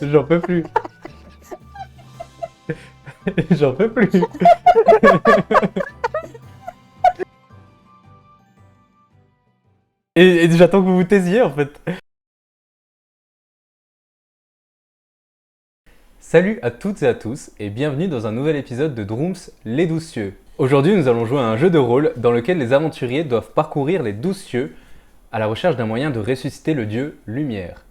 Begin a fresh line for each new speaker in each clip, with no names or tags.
J'en peux plus. J'en peux plus. Et j'attends que vous vous taisiez en fait. Salut à toutes et à tous et bienvenue dans un nouvel épisode de Drooms les 12 cieux. Aujourd'hui nous allons jouer à un jeu de rôle dans lequel les aventuriers doivent parcourir les 12 cieux à la recherche d'un moyen de ressusciter le dieu Lumière.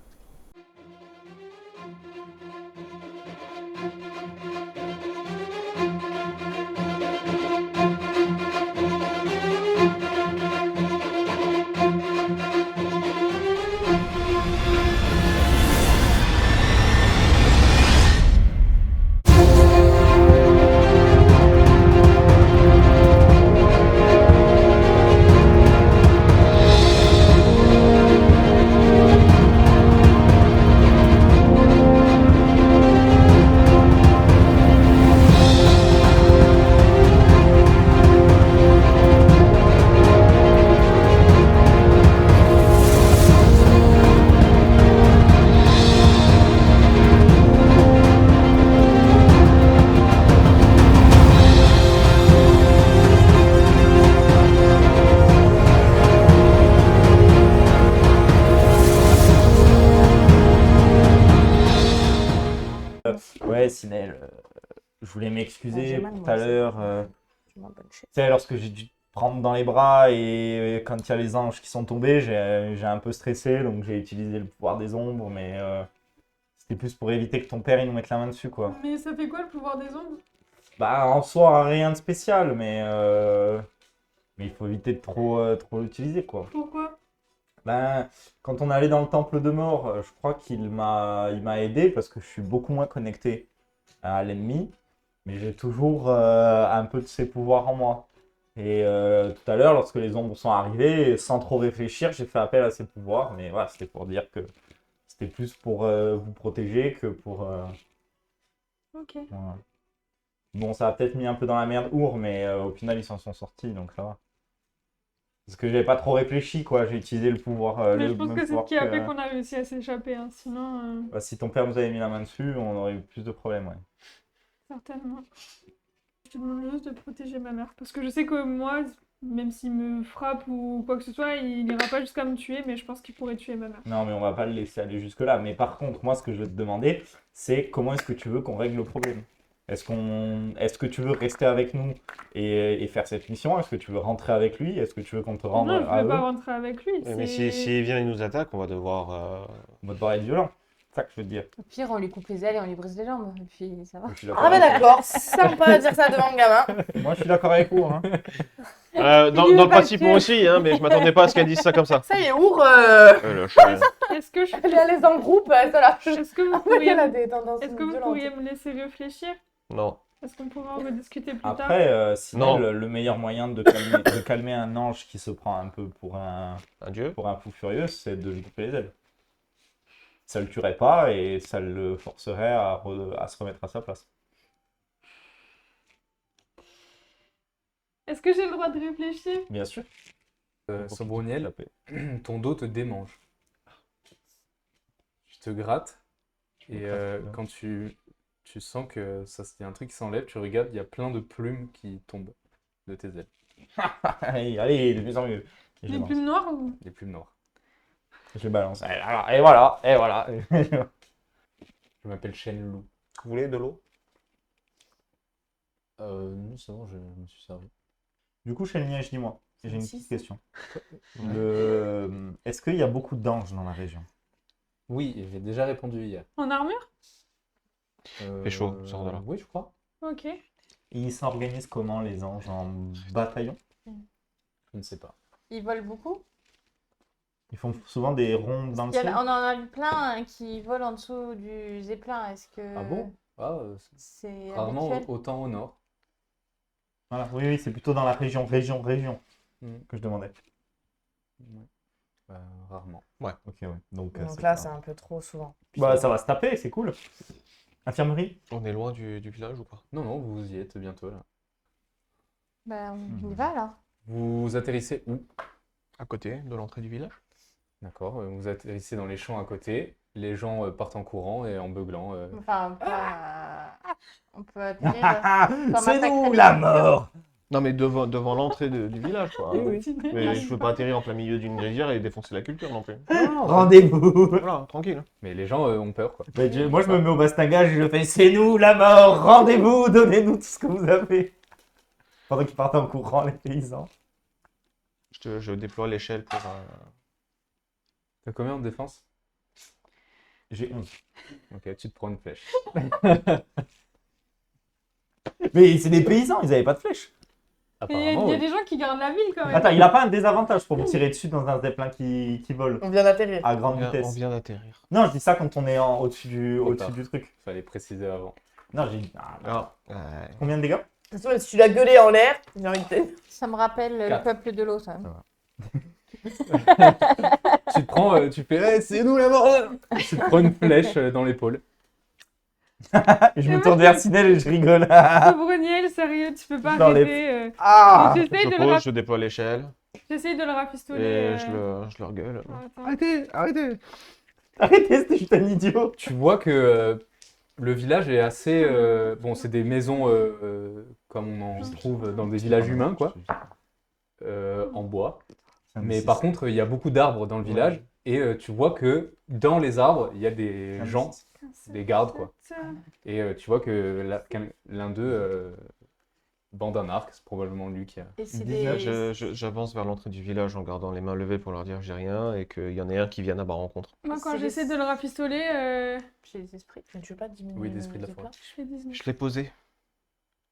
Ouais, Sinel, je voulais m'excuser
J'ai mal,
pour tout
moi,
à l'heure.
Je m'en bonne chaise.
Tu sais, lorsque j'ai dû te prendre dans les bras et quand il y a les anges qui sont tombés, j'ai un peu stressé, donc j'ai utilisé le pouvoir des ombres, mais c'était plus pour éviter que ton père il nous mette la main dessus, quoi.
Mais ça fait quoi le pouvoir des ombres?
Bah, en soi, rien de spécial, mais il faut éviter de trop l'utiliser, quoi.
Pourquoi?
Ben, quand on est allé dans le temple de mort, je crois il m'a aidé parce que je suis beaucoup moins connecté à l'ennemi, mais j'ai toujours un peu de ses pouvoirs en moi. Et tout à l'heure, lorsque les ombres sont arrivées, sans trop réfléchir, j'ai fait appel à ses pouvoirs, mais voilà, c'était pour dire que c'était plus pour vous protéger que pour...
Ok.
voilà. Bon, ça a peut-être mis un peu dans la merde Our, mais au final, ils s'en sont sortis, donc ça va. Parce que j'avais pas trop réfléchi, quoi. J'ai utilisé le pouvoir,
Mais
le
je pense
même
que c'est ce
pouvoir
qui a fait
que...
qu'on a réussi à s'échapper, hein. Sinon,
Bah, si ton père nous avait mis la main dessus, on aurait eu plus de problèmes, ouais.
certainement. Je te demande juste de protéger ma mère. Parce que je sais que moi, même s'il me frappe ou quoi que ce soit, il n'ira pas jusqu'à me tuer, mais je pense qu'il pourrait tuer ma mère.
Non, mais on va pas le laisser aller jusque-là. Mais par contre, moi, ce que je vais te demander, c'est comment est-ce que tu veux qu'on règle le problème? Est-ce que tu veux rester avec nous et faire cette mission? Est-ce que tu veux rentrer avec lui? Est-ce que tu veux qu'on te rende
Non, je
à
ne veux pas
eux?
rentrer avec lui.
Oui, mais
c'est-
s'il vient et nous attaque, on va devoir.
On va devoir être violent. C'est ça que je veux te dire.
Au pire, on lui coupe les ailes et on lui brise les jambes. Et puis ça va.
Je suis d'accord
Ah bah
avec
d'accord, sympa de dire ça devant le gamin.
vous. Moi, je suis d'accord avec vous, hein.
Dans
Il est
le principe,
vaqué.
moi aussi, hein, mais je m'attendais pas à ce qu'elle dise ça comme ça.
Ça y est, Our,
Le chien.
Est-ce que je...
elle est à l'aise dans le groupe, ça lâche.
Est-ce que vous
Oui,
pourriez...
elle a des tendances
Est-ce que vous
violentes.
pourriez me laisser réfléchir?
Non.
Est-ce qu'on pourra en rediscuter plus tard?
Après, sinon,
Non.
le meilleur moyen de calmer un ange qui se prend un peu pour un
Adieu.
fou furieux, c'est de lui couper les ailes. Ça le tuerait pas et ça le forcerait à se remettre à sa place.
Est-ce que j'ai le droit de réfléchir?
Bien sûr.
Sombroniel, ton dos te démange. Tu te grattes et quand tu sens que y a un truc qui s'enlève, tu regardes, il y a plein de plumes qui tombent de tes ailes.
Allez, allez, de mieux en mieux. Et je
Les
lance.
plumes noires ou...
Les plumes noires.
Je les balance. Et voilà, et voilà.
Je m'appelle Shenlou.
Vous voulez de l'eau?
Non, c'est bon, je me suis servi.
Du coup, Chelniège, dis-moi, j'ai une
Six.
petite question. Est-ce qu'il y a beaucoup d'anges dans la région?
Oui, j'ai déjà répondu hier.
En armure?
Fait chaud, sors de là.
Oui, je crois.
Ok.
Et ils s'organisent comment, les anges? En bataillon?
Je ne sais pas.
Ils volent beaucoup.
Ils font souvent des rondes dans le ciel?
On en a vu plein hein, qui volent en dessous du zeppelin. Est-ce que
Ah bon? Ah,
c'est
rarement
habituel?
autant au nord.
Voilà, oui, oui, c'est plutôt dans la région
Mm.
que je demandais.
Ouais. Rarement.
Ok, ouais. Donc
Donc
c'est
là,
pas-
c'est un peu trop souvent.
Bah, ça va se taper, c'est cool. Infirmerie?
On est loin du village ou pas?
Non, non, vous y êtes bientôt là.
Bah, on y va là.
Vous atterrissez où?
À côté de l'entrée du village?
D'accord, vous atterrissez dans les champs à côté. les gens partent en courant et en beuglant.
Enfin, on peut atterrir.
C'est
massacrer
nous
les
la
cultures.
mort!
Non, mais devant l'entrée du village, quoi.
Oui, oui.
Mais je peux pas atterrir en plein milieu d'une rivière et défoncer la culture non plus.
Rendez-vous!
Voilà, tranquille.
Mais les gens ont peur, quoi.
Bah, moi, je me mets au bastingage et je fais c'est nous la mort! Rendez-vous! Donnez-nous tout ce que vous avez! Pendant qu'ils partent en courant, les paysans.
Je déploie l'échelle pour.
T'as combien de défense?
J'ai 11.
Ok, tu te prends une flèche.
Mais c'est des paysans, ils avaient pas de flèches.
Et il y
Apparemment,
a
oui.
des gens qui gardent la ville quand même.
Attends, il a pas un désavantage pour me tirer dessus dans un zeppelin qui vole
On vient d'atterrir.
à grande
On
vitesse.
vient d'atterrir.
Non, je dis ça quand on est au-dessus
Trop tard.
du truc.
Fallait préciser avant.
Non, j'ai
Ah,
combien de dégâts?
De toute façon, si tu l'as gueulé en l'air, j'ai envie de te...
Ça me rappelle le
4.
peuple de l'eau, ça.
Tu te prends, tu fais, c'est nous la mort! Tu te prends une flèche dans l'épaule.
Je me tourne vers Sinel et je rigole.
Bruniel, sérieux, tu peux pas
Dans les-
arrêter.
Ah!
J'essaye
je
de,
pose, je déploie l'échelle
j'essaye de le rafistoler.
et je le regueule.
Attends.
Arrêtez, arrêtez.
Arrêtez, c'était juste un idiot.
Tu vois que le village est assez... bon, c'est des maisons comme on en trouve dans des villages humains, quoi. En bois. Mais par contre, il y a beaucoup d'arbres dans le village. Et tu vois que dans les arbres, il y a des gens, des gardes, quoi. Et tu vois que l'un d'eux bande un arc. C'est probablement lui qui a...
Et c'est
Déjà,
des...
J'avance vers l'entrée du village en gardant les mains levées pour leur dire j'ai rien et qu'il y en ait un qui vienne à ma rencontre.
Moi, quand
C'est
j'essaie
des-
de le rafistoler,
J'ai les esprits.
Mais tu veux pas diminuer
Oui, d'esprit de la
le
forêt.
plat?
je fais 19.
Je l'ai posé.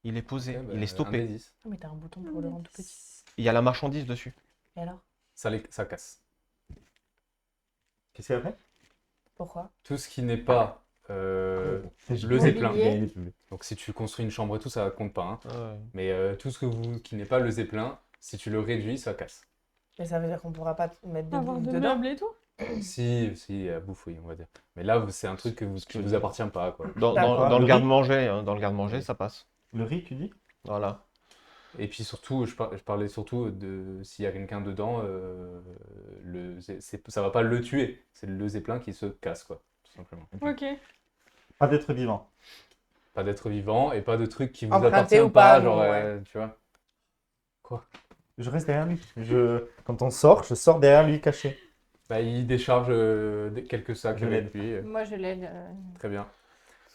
Il est posé,
Ok, bah,
il est
un
stoppé.
des 10.
Ah, mais t'as un bouton pour le rendre tout petit.
Il y a la marchandise dessus.
Et alors?
Ça casse.
Qu'est-ce qu'il a fait?
Pourquoi?
Tout ce qui n'est pas le zeppelin.
Mobilier.
Donc si tu construis une chambre et tout, ça compte pas. Hein.
Ouais.
Mais tout ce qui n'est pas le zeppelin, si tu le réduis, ça casse.
Mais ça veut dire qu'on pourra pas mettre de
Avoir
bouffe
de
dedans?
meubles et tout.
Si, à bouffe, oui, on va dire. Mais là, c'est un truc qui vous appartient pas, quoi.
D'accord.
Dans le
Le
garde-manger, hein, dans le garde-manger, ça passe.
Le riz, tu dis?
Voilà.
Et puis surtout, je parlais surtout de s'il y a quelqu'un dedans, ça va pas le tuer. C'est le zeppelin qui se casse, quoi, tout simplement.
Ok.
Pas d'être vivant.
Pas d'être vivant et pas de truc qui vous
Emprunté
appartient
ou
pas,
pas,
genre,
non, ouais.
tu vois.
Je reste derrière lui. Quand on sort, je sors derrière lui caché.
Bah, il décharge quelques sacs
Je
avec
l'aide.
lui.
Moi, je l'aide.
Très bien.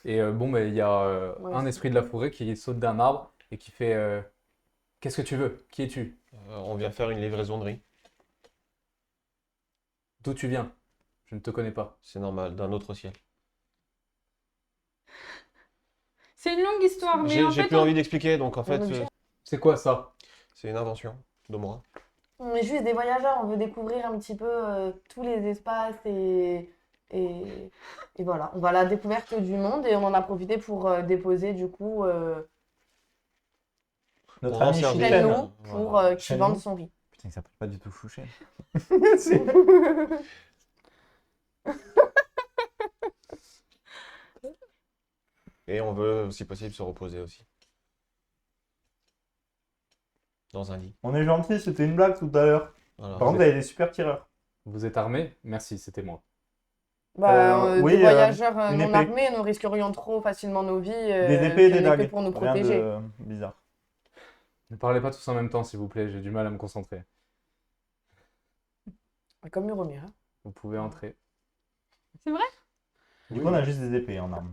Et bon, bah, il y a
Ouais,
un
c'est-
esprit de la forêt qui saute d'un arbre et qui fait qu'est-ce que tu veux? Qui es-tu?
On vient faire une livraison de riz.
D'où tu viens? Je ne te connais pas.
C'est normal, d'un autre ciel.
C'est une longue histoire, mais en
J'ai
fait,
plus envie d'expliquer, donc en fait,
On est
C'est quoi ça?
c'est une invention de moi.
On est juste des voyageurs, on veut découvrir un petit peu tous les espaces et voilà. On va à la découverte du monde et on en a profité pour déposer du coup
Notre
On rend
ami
service.
Chouchen.
Chelnou pour
Voilà.
qu'il
Chelnou.
vende son riz.
Putain, il s'appelle pas du tout Chouchen.
Et on veut, si possible, se reposer aussi. Dans un lit.
On est gentil, c'était une blague tout à l'heure.
Voilà.
Par contre, vous avez des super tireurs.
Vous êtes armé? Merci, c'était moi.
Oui,
des voyageurs
une
non
épée.
armés, nous risquerions trop facilement nos vies.
Des épées et
ce
des
n'est que
dagues.
pour nous
Rien
protéger.
de bizarre.
Ne parlez pas tous en même temps, s'il vous plaît, j'ai du mal à me concentrer.
Comme Muromir. Hein.
Vous pouvez entrer.
c'est vrai?
Du coup, on a juste des épées en armes.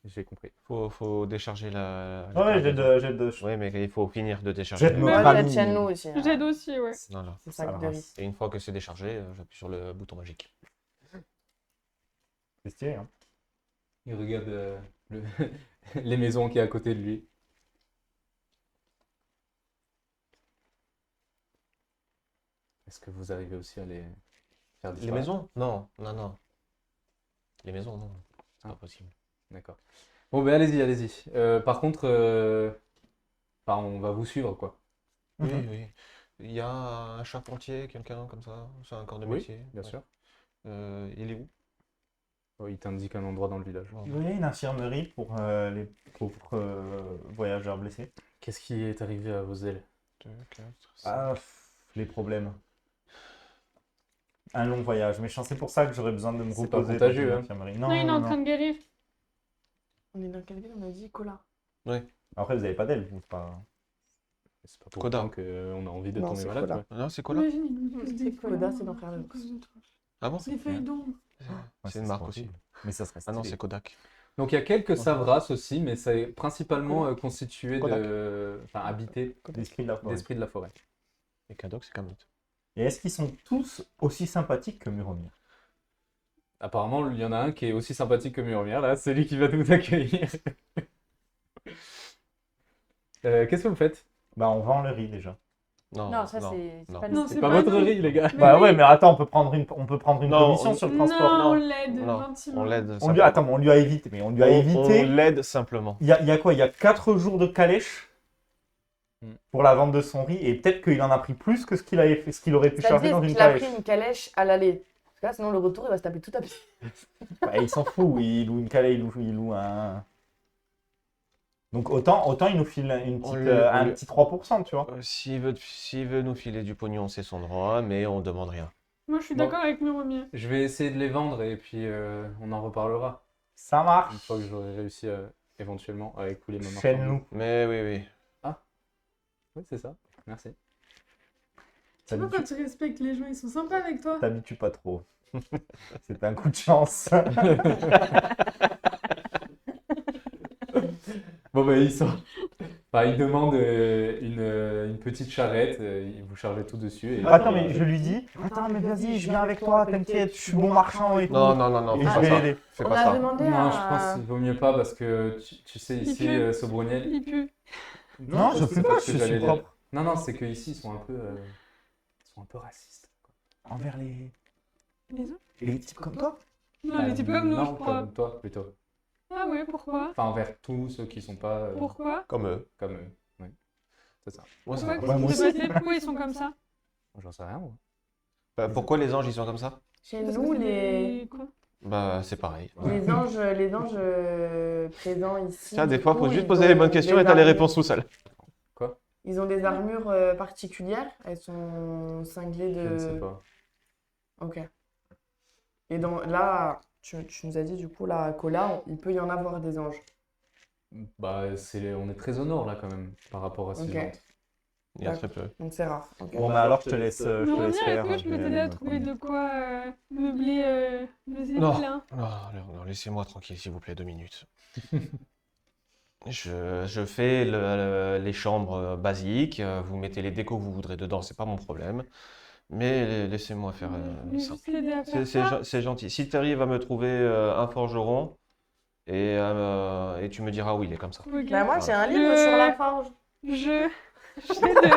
J'ai compris.
Faut décharger la
Ouais, j'ai
cargaison.
de.
Ouais, mais il faut finir de décharger.
Jette
Ouais,
notre
Moi,
ami.
j'aide Chelnou aussi. hein.
J'aide aussi, ouais.
Voilà.
C'est
Ça
ça de
va.
riz.
Et une fois que c'est déchargé, j'appuie sur le bouton magique.
C'est stylé, hein.
Il regarde les maisons qui est à côté de lui. Est-ce que vous arrivez aussi à les faire
Les
disparaître?
maisons? Non, non, non. Les maisons, non. C'est pas possible.
D'accord. Bon, ben allez-y, allez-y. Par contre, enfin, on va vous suivre, quoi.
Oui,
Mhm.
oui. Il y a un charpentier, quelqu'un comme ça. C'est un corps de
Oui,
métier.
bien
Ouais.
sûr.
Il est où?
Oh, il t'indique un endroit dans le village.
Bon.
Vous voyez une infirmerie pour les pauvres voyageurs blessés?
Qu'est-ce qui est arrivé à vos ailes?
2, 4, 5.
Ah, les problèmes. Un long voyage. Méchant, c'est pour ça que j'aurais besoin de me
C'est pas
reposer
contagieux,
dans une
hein.
infirmerie.
Non, il est en train de guérir.
On est dans quelle ville? On a dit Cola.
Après, vous avez pas d'aile, vous, pas...
C'est pas pour
Koda.
autant qu'on a envie de
Non,
tomber
c'est
malade.
Koda.
quoi.
Non, c'est quoi là?
Imagine, il nous pousse
C'est
des
Coda,
feuilles
c'est d'en faire le
à cause de toi.
Ah bon?
Des feuilles d'ombre.
Ouais,
C'est une
ça
marque
serait
aussi.
horrible. Mais ça serait
Ah non,
stylé.
c'est Kodak.
Donc il y a quelques savras aussi, mais c'est principalement constitué
Kodak.
de... Enfin, habité
L'esprit de la forêt.
d'esprit de la forêt.
Et Kadok, c'est Camelot.
Et est-ce qu'ils sont tous aussi sympathiques que Muromir?
Apparemment, il y en a un qui est aussi sympathique que Muromir, là, celui qui va nous accueillir. Qu'est-ce que vous faites?
Bah, on vend le riz déjà.
Non, ça c'est
non.
pas
Non,
nous.
C'est
c'est
pas
pas
votre
nous.
riz, les gars.
Mais
Bah
oui.
ouais, mais attends, on peut prendre une
Non,
commission
on-
sur le
Non,
transport.
on l'aide
Non,
gentiment.
on l'aide.
On lui...
simplement.
Attends, mais on lui a évité. Mais on lui a
On
évité.
l'aide simplement.
Il y a quoi? Il y a 4 jours de calèche
Hmm.
pour la vente de son riz. Et peut-être qu'il en a pris plus que ce qu'il avait fait, ce qu'il aurait pu
Ça
charger
dit
dans une
qu'il a
calèche.
pris une calèche à l'aller. Parce que là, sinon, le retour, il va se taper tout à pied.
Bah, il s'en fout. Il loue une calèche, il loue un. Donc autant il nous file une petite, un petit 3%, tu vois.
S'il veut nous filer du pognon, c'est son droit, mais on demande rien.
Moi, je suis
Bon.
d'accord avec Muromir.
Je vais essayer de les vendre et puis on en reparlera
Ça marche.
une fois que j'aurai réussi éventuellement à écouler ma marchandise.
Chaîne-nous.
Mais oui.
Oui, c'est ça. Merci.
Tu vois, quand tu respectes les gens, ils sont sympas avec toi.
T'habitues pas trop. C'est un coup de chance.
Bon, bah, ils sont... Enfin, ils demandent une petite charrette, ils vous chargez tout dessus. Et...
Attends, mais je lui dis. Attends, mais vas-y, je viens avec toi, t'inquiète, je suis bon marchand et tout.
Non,
Et
fais
je
pas
vais
ça.
l'aider.
Fais
On
pas
a
ça.
demandé
Non,
à...
je pense qu'il vaut mieux pas parce que tu sais,
Il
ici,
pue.
Sobroniel.
Il pue.
Non, je
c'est
peux
pas
pas,
ce que
je
j'allais
suis
dire.
propre.
Non, c'est qu'ici, ils sont un peu racistes.
Envers les
Les autres?
types comme toi.
Non, les types comme nous,
non,
je crois.
comme toi, plutôt.
Ah ouais, pourquoi?
Enfin, envers tous ceux qui sont pas
Pourquoi?
Comme eux.
comme eux. Oui, c'est ça.
Moi, ça
Pourquoi?
va.
Ouais, moi
Qu'est-ce qui
aussi.
s'est passé? Pourquoi ils sont comme ça?
J'en sais rien, moi.
Pourquoi les anges, ils sont comme ça?
Chez
Parce que
nous,
c'est
les...
des- quoi?
Bah, c'est pareil.
Les anges présents ici.
Ça, des
du
fois,
coup,
faut juste
ils
poser les
ont
bonnes questions
des
et t'as les
armures-
réponses tout seul.
Ils ont des armures particulières. Elles sont cinglées
Je ne sais
de.
pas.
Ok. Et là, tu nous as dit du coup, là, à Cola, il peut y en avoir des anges.
Bah, on est très au nord, là, quand même, par rapport à ces
Ok.
gens.
Il y a très peu.
Donc c'est rare. Ok.
Bon, bah alors je te laisse
Muromir,
faire.
est-ce que je peux t'aider à trouver de quoi meubler le
Non.
zeppelin?
Non, laissez-moi tranquille, s'il vous plaît, 2 minutes. Je fais les chambres basiques, vous mettez les décos que vous voudrez dedans, c'est pas mon problème. Mais laissez-moi faire
Je vais
ça.
juste l'aider à faire
C'est
ça.
c'est gentil. Si tu arrives à me trouver un forgeron, et tu me diras oui, il est comme ça.
Ok.
Bah, moi, j'ai un livre
Je-
sur la forge.
J'ai de...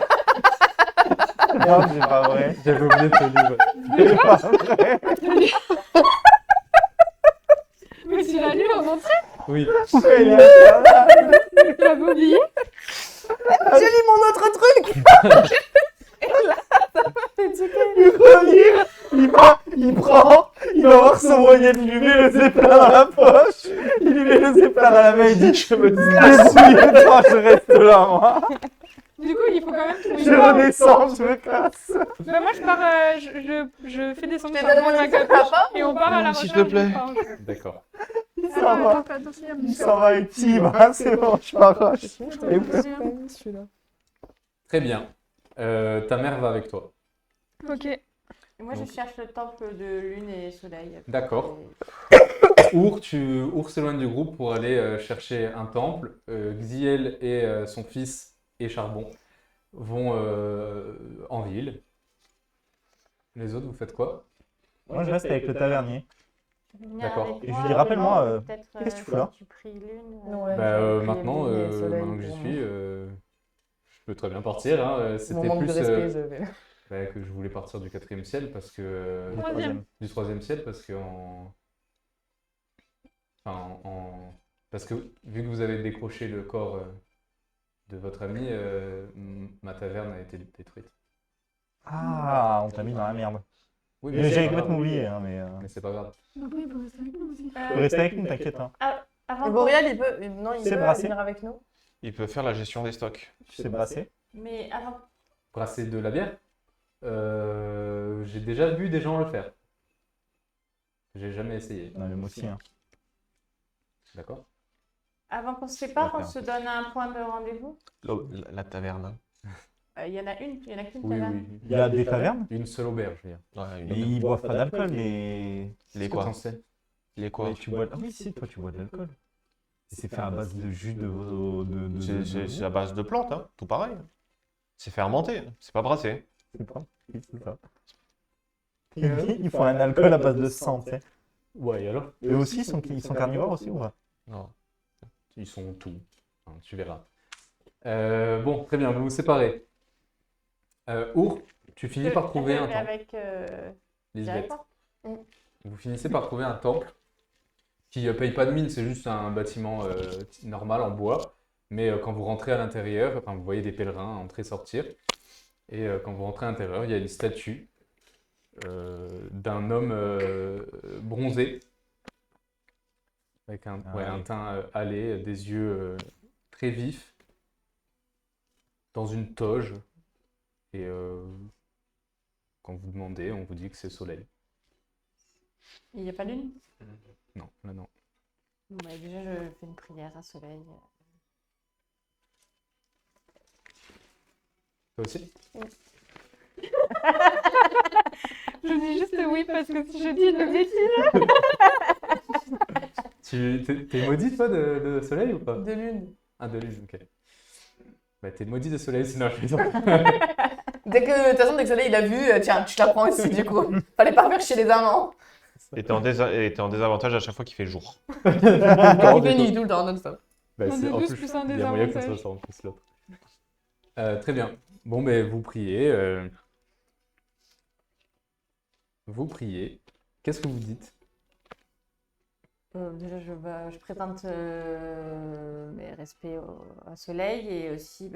Non, c'est pas vrai.
J'avais oublié de te livre.
C'est pas vrai.
Mais tu l'as lu en entier?
Oui.
Ouais, il a-
Tu l'avais oublié?
J'ai lu mon autre truc. Et là, ça m'a fait tiquer.
Muromir, il va voir son moyen de lui met le zeppelin dans la poche. Il lui met le zeppelin dans la main, il dit je me débrouille-toi, je reste là, moi.
Du coup, il faut quand même trouver
Je
une forge.
redescends, je me casse.
Bah moi, je pars, je fais descendre
Mais
ça
donne-moi
ma
les trucs,
capuche
papa.
et on part à la
S'il
recherche
te plaît.
d'une forge.
D'accord.
Ça va.
Attends, fais attention, il y a mon
Il s'en va avec Tim, hein, c'est bon, je m'arrache. Et vous-
Celui-là.
Très bien. Ta mère va avec toi.
Ok.
Et moi, je
Donc-
cherche le temple de lune et soleil.
D'accord. Our s'éloigne du groupe pour aller chercher un temple. Xiel et son fils et Charbon vont en ville. Les autres, vous faites quoi?
Moi, je reste avec le tavernier.
Venir
D'accord.
avec
Et je
moi,
lui dis, rappelle-moi,
peut-être,
qu'est-ce que tu fous là?
Tu pries lune.
Ouais.
Bah,
j'ai pris
maintenant,
lune et soleil
maintenant que j'y
pour
suis, je peux très bien partir. Hein.
Mon
C'était
manque de
plus
respect, je vais.
que je voulais partir du 4e ciel parce que
Troisième.
du 3e ciel parce que parce que vu que vous avez décroché le corps de votre ami, ma taverne a été détruite.
Ah, on t'a mis dans la merde.
Oui,
J'avais
c'est pas
complètement
grave.
oublié, hein,
Mais c'est pas grave.
Après, il peut rester avec nous aussi.
Tu peux rester avec nous, t'inquiète. Hein.
Avant
Et
qu'on-
Boréal, il peut. Non, il
C'est
peut
brassé.
venir avec nous.
Il peut faire la gestion des stocks.
Tu sais brasser?
Mais avant,
Brasser de la bière? J'ai déjà vu des gens le faire. J'ai jamais essayé.
Non, mais moi aussi. Hein.
D'accord?
Avant qu'on se sépare,
On
on
va
se donne un point de rendez-vous.
La taverne.
Il y en a une, il y en a qu'une
Oui,
taverne.
oui.
Il y a des tavernes,
Une seule auberge, je veux dire.
Ouais,
mais ils boivent pas d'alcool. Les
Les quoi?
T'en sais?
Les quoi?
Ouais, tu bois... Ah oui, si, toi, tu bois de l'alcool. Et c'est fait à base de jus
C'est à base de plantes, hein, tout pareil. C'est fermenté, c'est pas brassé.
C'est pas... oui, c'est ça. Ils font un alcool à base de sang, tu sais.
Ouais, et alors?
Eux aussi, ils sont carnivores aussi ou pas?
Non.
Ils sont tout. Hein, tu verras. Bon, très bien, vous vous séparez. Our, tu finis par trouver un
Mais
temple.
avec
Lisbeth.
Jericho.
Vous finissez par trouver un temple qui ne paye pas de mine, c'est juste un bâtiment normal en bois. Mais quand vous rentrez à l'intérieur, enfin, vous voyez des pèlerins entrer-sortir. Et quand vous rentrez à l'intérieur, il y a une statue d'un homme bronzé, avec un teint hâlé, des yeux très vifs, dans une toge. Et quand vous demandez, on vous dit que c'est Soleil.
Il n'y a pas de lune?
Non, là non.
Bon, bah, déjà, je fais une prière à Soleil.
Toi aussi?
Je dis juste oui parce que si je dis une bêtise.
T'es maudit toi de Soleil ou pas?
De lune.
Ah, de lune, ok. Bah, t'es maudit de Soleil, sinon je plaisante.
De toute façon, dès que Soleil il a vu, tiens, tu te la prends aussi du coup. Fallait pas faire chez les amants.
Et t'es en désavantage à chaque fois qu'il fait jour.
Il fait nuit tout le temps, non-stop.
Bah,
Un de
en
plus, plus un
il y a moyen que ça
désavantage.
soit ça en plus l'autre. Très bien. Bon, ben vous priez. Vous priez. Qu'est-ce que vous dites?
Déjà, je présente mes respects à Soleil et aussi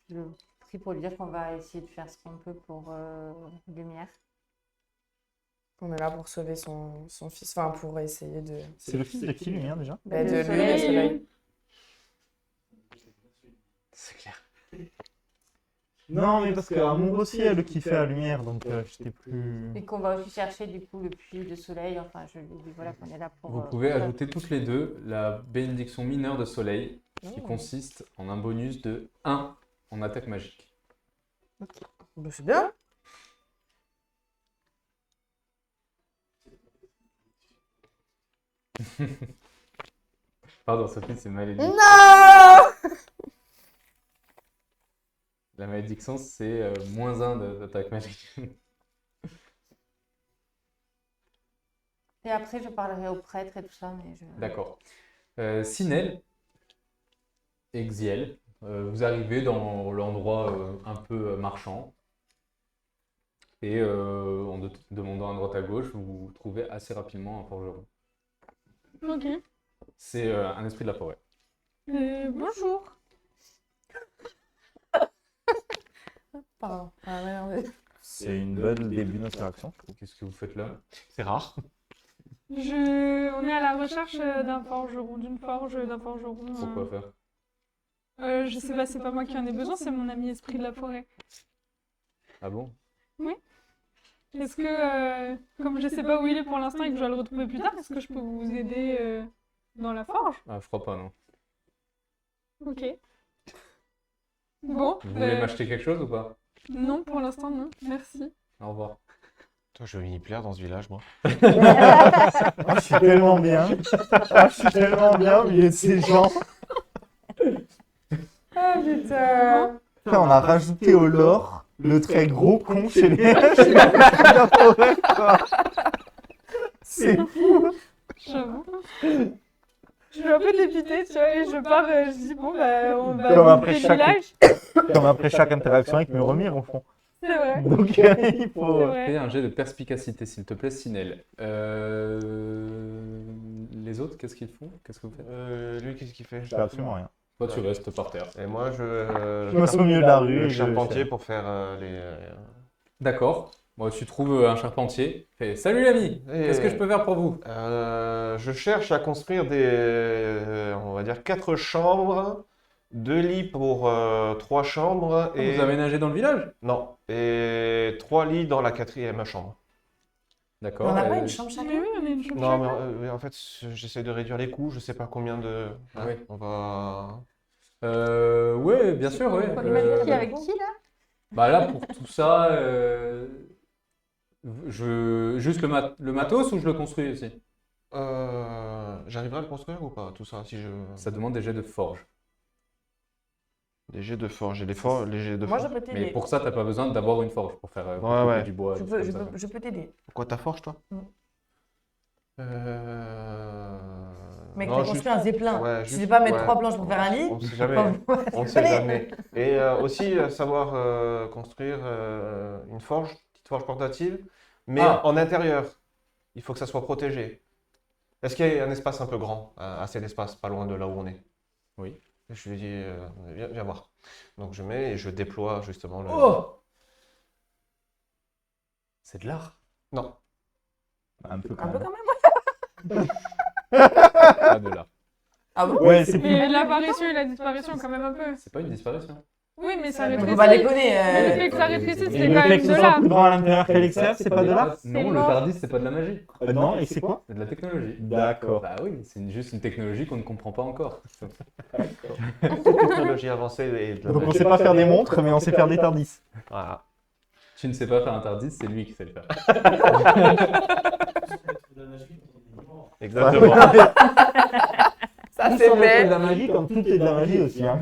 je prie pour lui dire qu'on va essayer de faire ce qu'on peut pour Lumière.
On est là pour sauver son fils, enfin pour essayer de.
C'est le fils de qui, Lumière, déjà?
Bah, de
Le
lune et Soleil.
C'est clair.
Non, mais parce qu'Amour aussi, elle le kiffait à Lumière, donc j'étais plus...
Et qu'on va aussi chercher du coup le puits de Soleil. Enfin, je lui dis voilà qu'on est là pour.
Vous pouvez ajouter toutes les deux la bénédiction mineure de Soleil, qui
Oh.
consiste en un bonus de 1 en attaque magique.
Bah, c'est bien.
Pardon, Sophie, c'est malédique.
Non!
La malédiction, c'est moins 1 d'attaque magique.
Et après, je parlerai au prêtre et tout ça, mais je.
D'accord. Sinel et Xiel, vous arrivez dans l'endroit un peu marchand. Et en demandant à droite à gauche, vous trouvez assez rapidement un forgeron.
Ok.
C'est un esprit de la forêt.
Bonjour.
Pardon. Ah, merde.
C'est une bonne début d'interaction.
Qu'est-ce que vous faites là?
C'est rare.
On est à la recherche d'un forgeron, d'un forgeron.
Pourquoi faire?
Je sais pas, c'est pas moi qui en ai besoin, c'est mon ami esprit de la forêt.
Ah bon?
Est-ce que, comme je sais pas où il est pour l'instant et que je dois le retrouver plus tard, est-ce que je peux vous aider dans la forge?
Ah, je crois pas, non.
Ok. Bon,
Vous voulez m'acheter quelque chose ou pas?
non, pour l'instant, non. Merci.
Au revoir.
Toi, je veux une plaire dans ce village, moi.
Ah, je suis tellement bien. Ah, je suis tellement bien au milieu de ces gens.
Ah putain.
Après, on a rajouté au lore le très gros con chez les chez la forêt, quoi. C'est fou.
J'avoue. Je suis un peu dépitée, tu vois, et je pars, je dis bon, bah, on va
Comme après
visiter le
chaque-
village.
Comme après chaque interaction avec Muromir, au fond.
C'est vrai.
Donc, il faut...
C'est vrai.
Fais un jet de perspicacité, s'il te plaît, Sinel. Les autres, qu'est-ce qu'ils font? Qu'est-ce que vous faites?
Lui, qu'est-ce qu'il fait?
Je fais absolument rien.
Toi, tu restes par terre.
Et moi,
Je me suis au milieu de la rue.
le
et je-
charpentier pour faire les.
D'accord. Bon, tu trouves un charpentier. Fais, salut l'ami, qu'est-ce que je peux faire pour vous?
Je cherche à construire des, on va dire, 4 chambres 2 lits pour 3 chambres et...
Vous aménagez dans le village?
Non, et 3 lits dans la 4e chambre.
D'accord.
On n'a pas
euh,
une chambre
Mais
chacun?
oui, on est une chambre
Non, mais
chacun.
en fait, j'essaie de réduire les coûts, je sais pas combien de...
Oui.
On va...
ouais, bien sûr, ouais.
Qui avec qui là?
Bah là, pour tout ça, juste le matos ou je le construis aussi?
J'arriverai à le construire ou pas, tout ça, si je...
Ça demande des jets de forge.
Les jets de forge, les jets de
Moi, je
forge.
peux
Mais
t'aider.
pour ça, t'as pas besoin d'avoir une forge pour faire pour
Ouais,
couper
ouais.
du bois.
Je
des
peux,
choses
je
comme
peux,
ça.
je peux t'aider.
Pourquoi ta forge, toi?
Mm. Mec,
Non,
t'as
juste-
construit un zeppelin.
ouais,
Tu
juste-
sais pas mettre
ouais.
3 planches pour faire un lit?
On sait jamais.
Bon,
On ne sait jamais. Et aussi savoir construire une forge, petite forge portative, mais
Ah.
en intérieur. Il faut que ça soit protégé. Est-ce qu'il y a un espace un peu grand, assez d'espace, pas loin de là où on est?
Oui.
Je lui dis, viens voir. Donc je mets et je déploie justement le...
Oh! C'est de l'art.
Non.
Un peu
Un
quand
peu
même.
quand même.
Pas de l'art.
Ah bon?
Ouais, c'est plus.
Mais l'apparition et la disparition, quand même un peu.
C'est pas une disparition.
Oui, mais ça
Mais
rétrécit.
faut pas déconner.
Mais le fait que ça rétrécisse,
Et
c'est
le
quand
fait
même
que
de
ce soit
l'art.
plus grand à l'intérieur qu'à l'extérieur, c'est pas de l'art?
Non, le
mort.
Tardis, c'est pas de la magie.
Non, et c'est quoi?
C'est de la technologie.
D'accord.
Bah oui, c'est juste une technologie qu'on ne comprend pas encore.
Technologie avancée et de la
Donc on
magie.
sait pas faire des montres, mais on sait faire des Tardis.
Voilà.
Tu ne sais pas faire un Tardis, c'est lui qui sait le faire.
Exactement.
Ça,
Tout
c'est
semble être de
fait.
la magie, comme tout est de la magie aussi. Hein.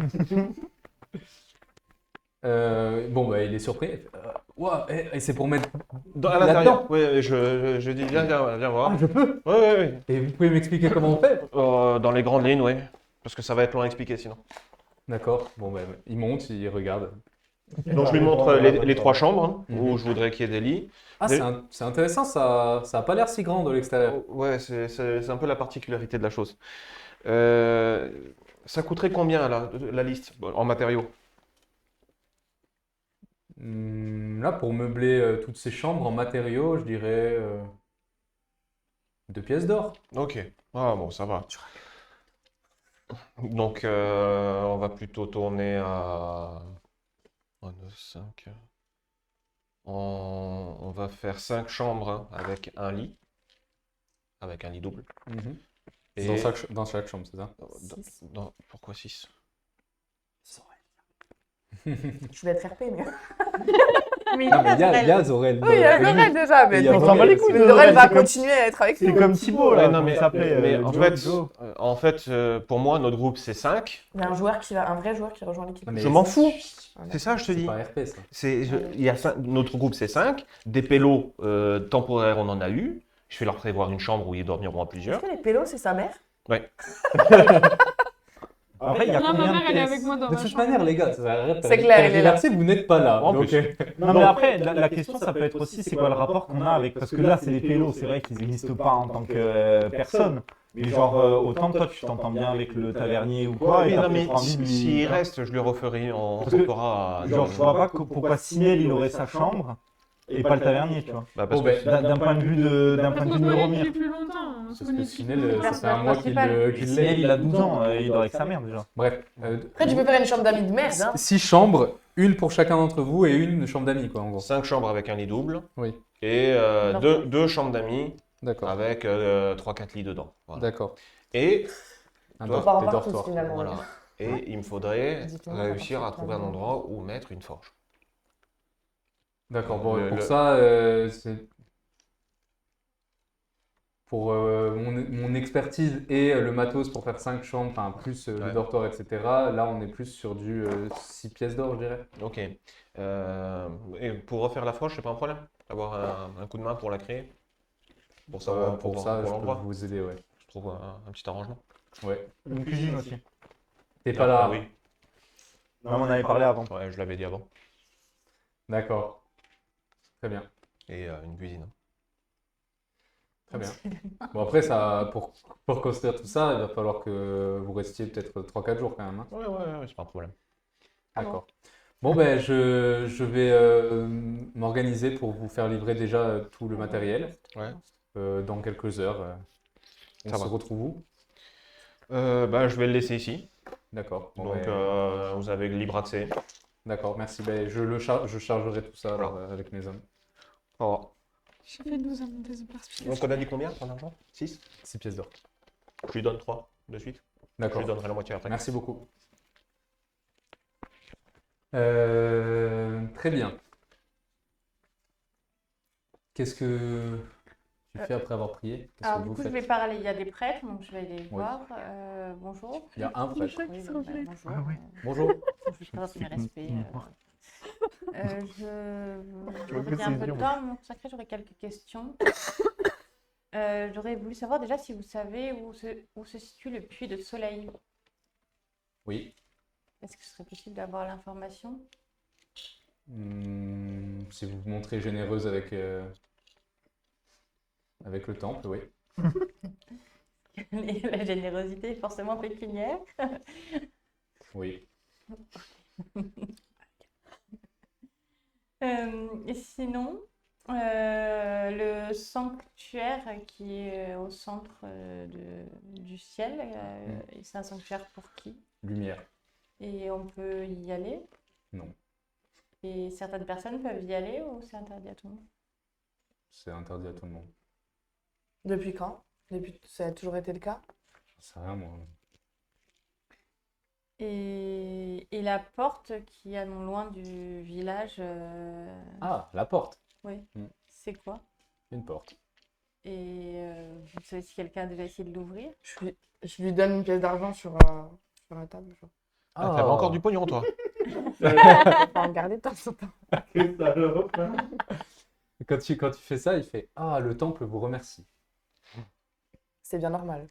Bon, bah il est surpris. Ouah, et c'est pour mettre.
À
Là-dedans.
l'intérieur. Oui, je dis, viens voir.
Ah, je peux.
Oui, oui, oui.
Et vous pouvez m'expliquer comment on fait?
Dans les grandes lignes, oui. Parce que ça va être long à expliquer sinon.
D'accord. Bon, bah il monte, il regarde.
Donc je lui montre les 3 chambres hein,
Mhm.
où je voudrais qu'il y ait des lits.
Ah, c'est intéressant, ça a pas l'air si grand de l'extérieur.
Ouais, c'est un peu la particularité de la chose. Ça coûterait combien la liste en matériaux?
Là, pour meubler toutes ces chambres en matériaux, je dirais 2 pièces d'or.
Ok. Ah bon, ça va. Donc on va plutôt tourner à 1, 2, 5. On va faire 5 chambres hein, avec un lit. Avec un lit double. Et
Dans chaque chambre, c'est ça?
pourquoi 6?
Je vais être RP, mais. Mais
Non, mais il y a Zorel.
Oui, il y a Zorel déjà, mais
Il y a
On s'en bat les couilles.
mais
de
Zorel
Zorel,
va
c'est comme-
continuer à être avec
C'est
nous.
comme Thibaut là,
Ouais, non,
comment il s'appelait
mais
Joe.
en fait, pour moi, notre groupe c'est 5.
Il y a un vrai joueur qui rejoint l'équipe.
Je m'en fous.
Voilà.
C'est ça, je te
C'est
dis.
pas RP, ça.
Notre groupe c'est 5. Des pélos temporaires, on en a eu. Je vais leur prévoir une chambre où ils dormiront à
Est-ce
plusieurs.
que les pélos, c'est sa mère?
Après, il y a
Non, ma
combien
mère,
de
elle est
pièces?
avec moi dans
De
ma
toute
chambre.
manière, les gars, ça arrête.
C'est clair, il est là.
Vous n'êtes pas là.
En
donc,
plus.
Non, mais après, la question, ça peut être aussi, c'est quoi le rapport qu'on a avec. Parce que là, c'est des pélos, c'est vrai qu'ils n'existent pas en tant que personne. Mais genre, autant toi, tu t'entends bien avec le tavernier ou quoi, et
Oui,
t'as
non, mais
peut-être envie de lui.
s'il reste, je lui referai en
Parce que,
reportera.
Genre, je vois pas pourquoi Sinel, il aurait sa chambre et pas le tavernier, tu vois.
Bah, parce
Bon,
que
ben,
D'un point de vue de
Parce qu'on se connaît
Neuromir.
depuis plus longtemps. on se
Parce
connaît
que
depuis
Sinel,
plus longtemps.
ça fait un mois qu'il
Sinel,
l'est.
il a 12 ans, il dort avec sa mère déjà.
Bref.
Après, tu peux faire une chambre d'amis de merde, hein.
6 chambres, une pour chacun d'entre vous et une chambre d'amis, quoi, en gros.
5 chambres avec un lit double
Oui,
et 2 chambres d'amis
d'accord.
avec 3-4 lits dedans. Voilà.
D'accord.
Et,
Un
Toi,
On part en
des
partout
dortoirs.
finalement.
voilà. Et il me faudrait
Dites-moi,
réussir à
partout,
trouver un
clairement.
endroit où mettre une forge.
D'accord. Bon,
Le-
pour
le-
ça, c'est pour mon expertise et le matos pour faire 5 chambres, enfin plus le
Ouais.
dortoir, etc. Là, on est plus sur du 6 pièces d'or, je dirais.
Ok. Et pour refaire la forge, c'est pas un problème? Avoir un coup de main pour la créer? Pour savoir
Pour
pour
ça, je peux
l'endroit.
vous aider, ouais.
Je trouve un petit arrangement.
Ouais.
Une cuisine aussi.
T'es pas là.
Ah oui,
Non, on en avait parlé avant.
ouais, je l'avais dit avant.
D'accord. Très bien.
Et une cuisine.
Très bien. Bon, après, pour construire tout ça, il va falloir que vous restiez peut-être 3-4 jours quand même, hein.
Ouais, c'est pas un problème.
D'accord. Bon, ben, je vais m'organiser pour vous faire livrer déjà tout le matériel
Ouais.
dans quelques heures. On
Ça
se
va.
retrouve où?
Bah, je vais le laisser ici.
D'accord. Bon,
Donc, vous avez libre accès.
d'accord, merci. Ben, je chargerai tout ça alors, avec mes hommes.
Oh.
J'ai fait 12 à mon désperspiration.
Donc, on a dit combien ton argent? 6?
6 pièces d'or.
Je lui donne 3 de suite. Je
D'accord.
lui donnerai la moitié après.
Merci beaucoup. Très bien. Qu'est-ce que tu fais après avoir prié? Qu'est-ce
Alors,
que
du
vous
coup, je
faites?
vais parler. Il y a des prêtres, donc je vais aller
Oui.
voir. Bonjour.
Il y a un
Le
prêtre.
chat qui
Oui,
se
bah,
reflète.
bonjour.
Bonjour.
Je présente mes respects. Je
Tu vois que
voudrais un
c'est
peu de
dur.
temps à me consacrer, j'aurais quelques questions. J'aurais voulu savoir déjà si vous savez où se situe le puits de soleil.
Oui.
Est-ce que ce serait possible d'avoir l'information?
Si vous vous montrez généreuse avec le temple, oui.
La générosité est forcément pécuniaire.
Oui.
Et sinon, le sanctuaire qui est au centre du ciel, c'est un sanctuaire pour qui?
Lumière.
Et on peut y aller?
Non.
Et certaines personnes peuvent y aller ou c'est interdit à tout le monde?
C'est interdit à tout le monde.
Depuis quand? Ça a toujours été le cas?
J'en sais rien, moi.
Et la porte qui est non loin du village,
Ah, la porte.
oui,
Mm.
c'est quoi?
Une porte.
Et vous savez si quelqu'un a déjà essayé de l'ouvrir?
Je lui donne une pièce d'argent sur la table. Genre.
Ah, t'avais encore du pognon, toi.
On va en garder de temps en temps.
Que salope.
Quand tu fais ça, il fait Ah, le temple vous remercie.
C'est bien normal.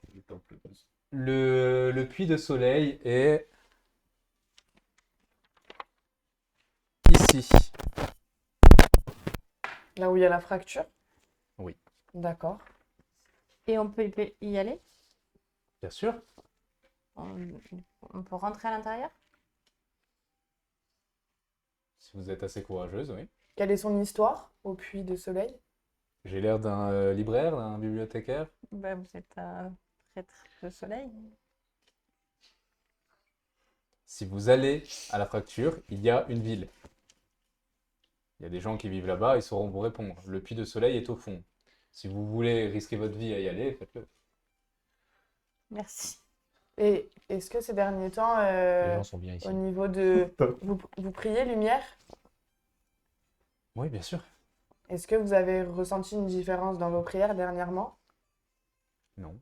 Le puits de soleil est ici.
Là où il y a la fracture?
Oui.
D'accord.
Et on peut y aller?
Bien sûr.
On peut rentrer à l'intérieur?
Si vous êtes assez courageuse, oui.
Quelle est son histoire au puits de soleil?
J'ai l'air d'un libraire, d'un bibliothécaire.
Ben, vous êtes un prêtre de soleil.
Si vous allez à la fracture, il y a une ville. Il y a des gens qui vivent là-bas, ils sauront vous répondre. Le puits de soleil est au fond. Si vous voulez risquer votre vie à y aller, faites-le.
Merci.
Et est-ce que ces derniers temps,
Les gens sont bien ici.
au niveau de... Vous priez lumière?
Oui, bien sûr.
Est-ce que vous avez ressenti une différence dans vos prières dernièrement?
Non.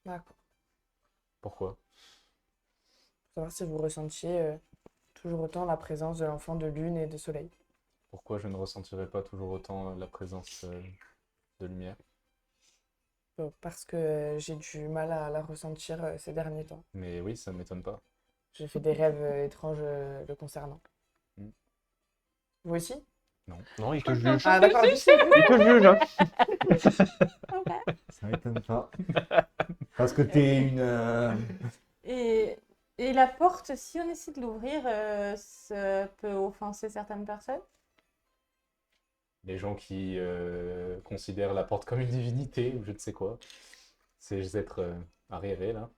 D'accord.
Pourquoi?
Pour savoir si vous ressentiez toujours autant la présence de l'enfant de lune et de soleil.
Pourquoi je ne ressentirais pas toujours autant la présence de lumière?
Parce que j'ai du mal à la ressentir ces derniers temps.
Mais oui, ça ne m'étonne pas.
J'ai fait des rêves étranges le concernant.
Mm.
Vous aussi?
Non, il te juge.
Ah d'accord,
Il te juge, hein.
Ça m'étonne pas. Parce que t'es une.
Et la porte, si on essaie de l'ouvrir, ça peut offenser certaines personnes?
Les gens qui considèrent la porte comme une divinité ou je ne sais quoi. Ces êtres arriérés, là.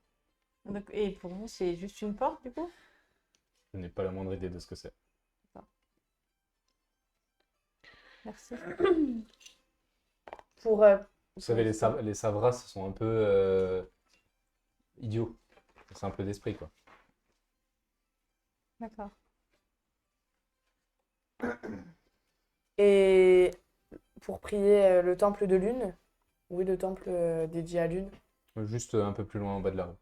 Et pour vous, c'est juste une porte, du coup?
Je n'ai pas la moindre idée de ce que c'est.
Merci.
Pour...
Vous savez, les Savras sont un peu idiots. C'est un peu d'esprit, quoi.
D'accord.
Et pour prier le temple de lune? Oui, le temple dédié à lune.
Juste un peu plus loin en bas de la rue.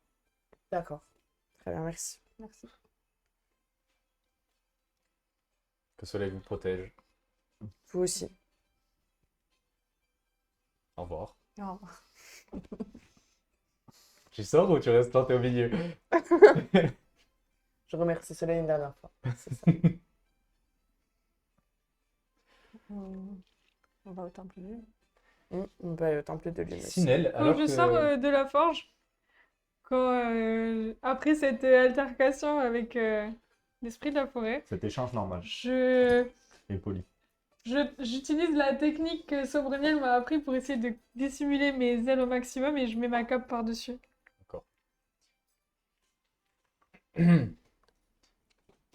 D'accord. Très bien, merci.
Merci.
Que le soleil vous protège.
Vous aussi.
Au revoir.
Au revoir.
Tu sors ou tu restes planté au milieu?
Je remercie Soleil une dernière fois. C'est ça.
On va au temple de lune.
On peut aller au temple de lune aussi.
Sinel,
Quand
alors
je
que...
sors de la forge, après cette altercation avec l'esprit de la forêt,
Cet échange normal et poli.
j'utilise la technique que Sobreniel m'a appris pour essayer de dissimuler mes ailes au maximum et je mets ma cape par-dessus.
Moi,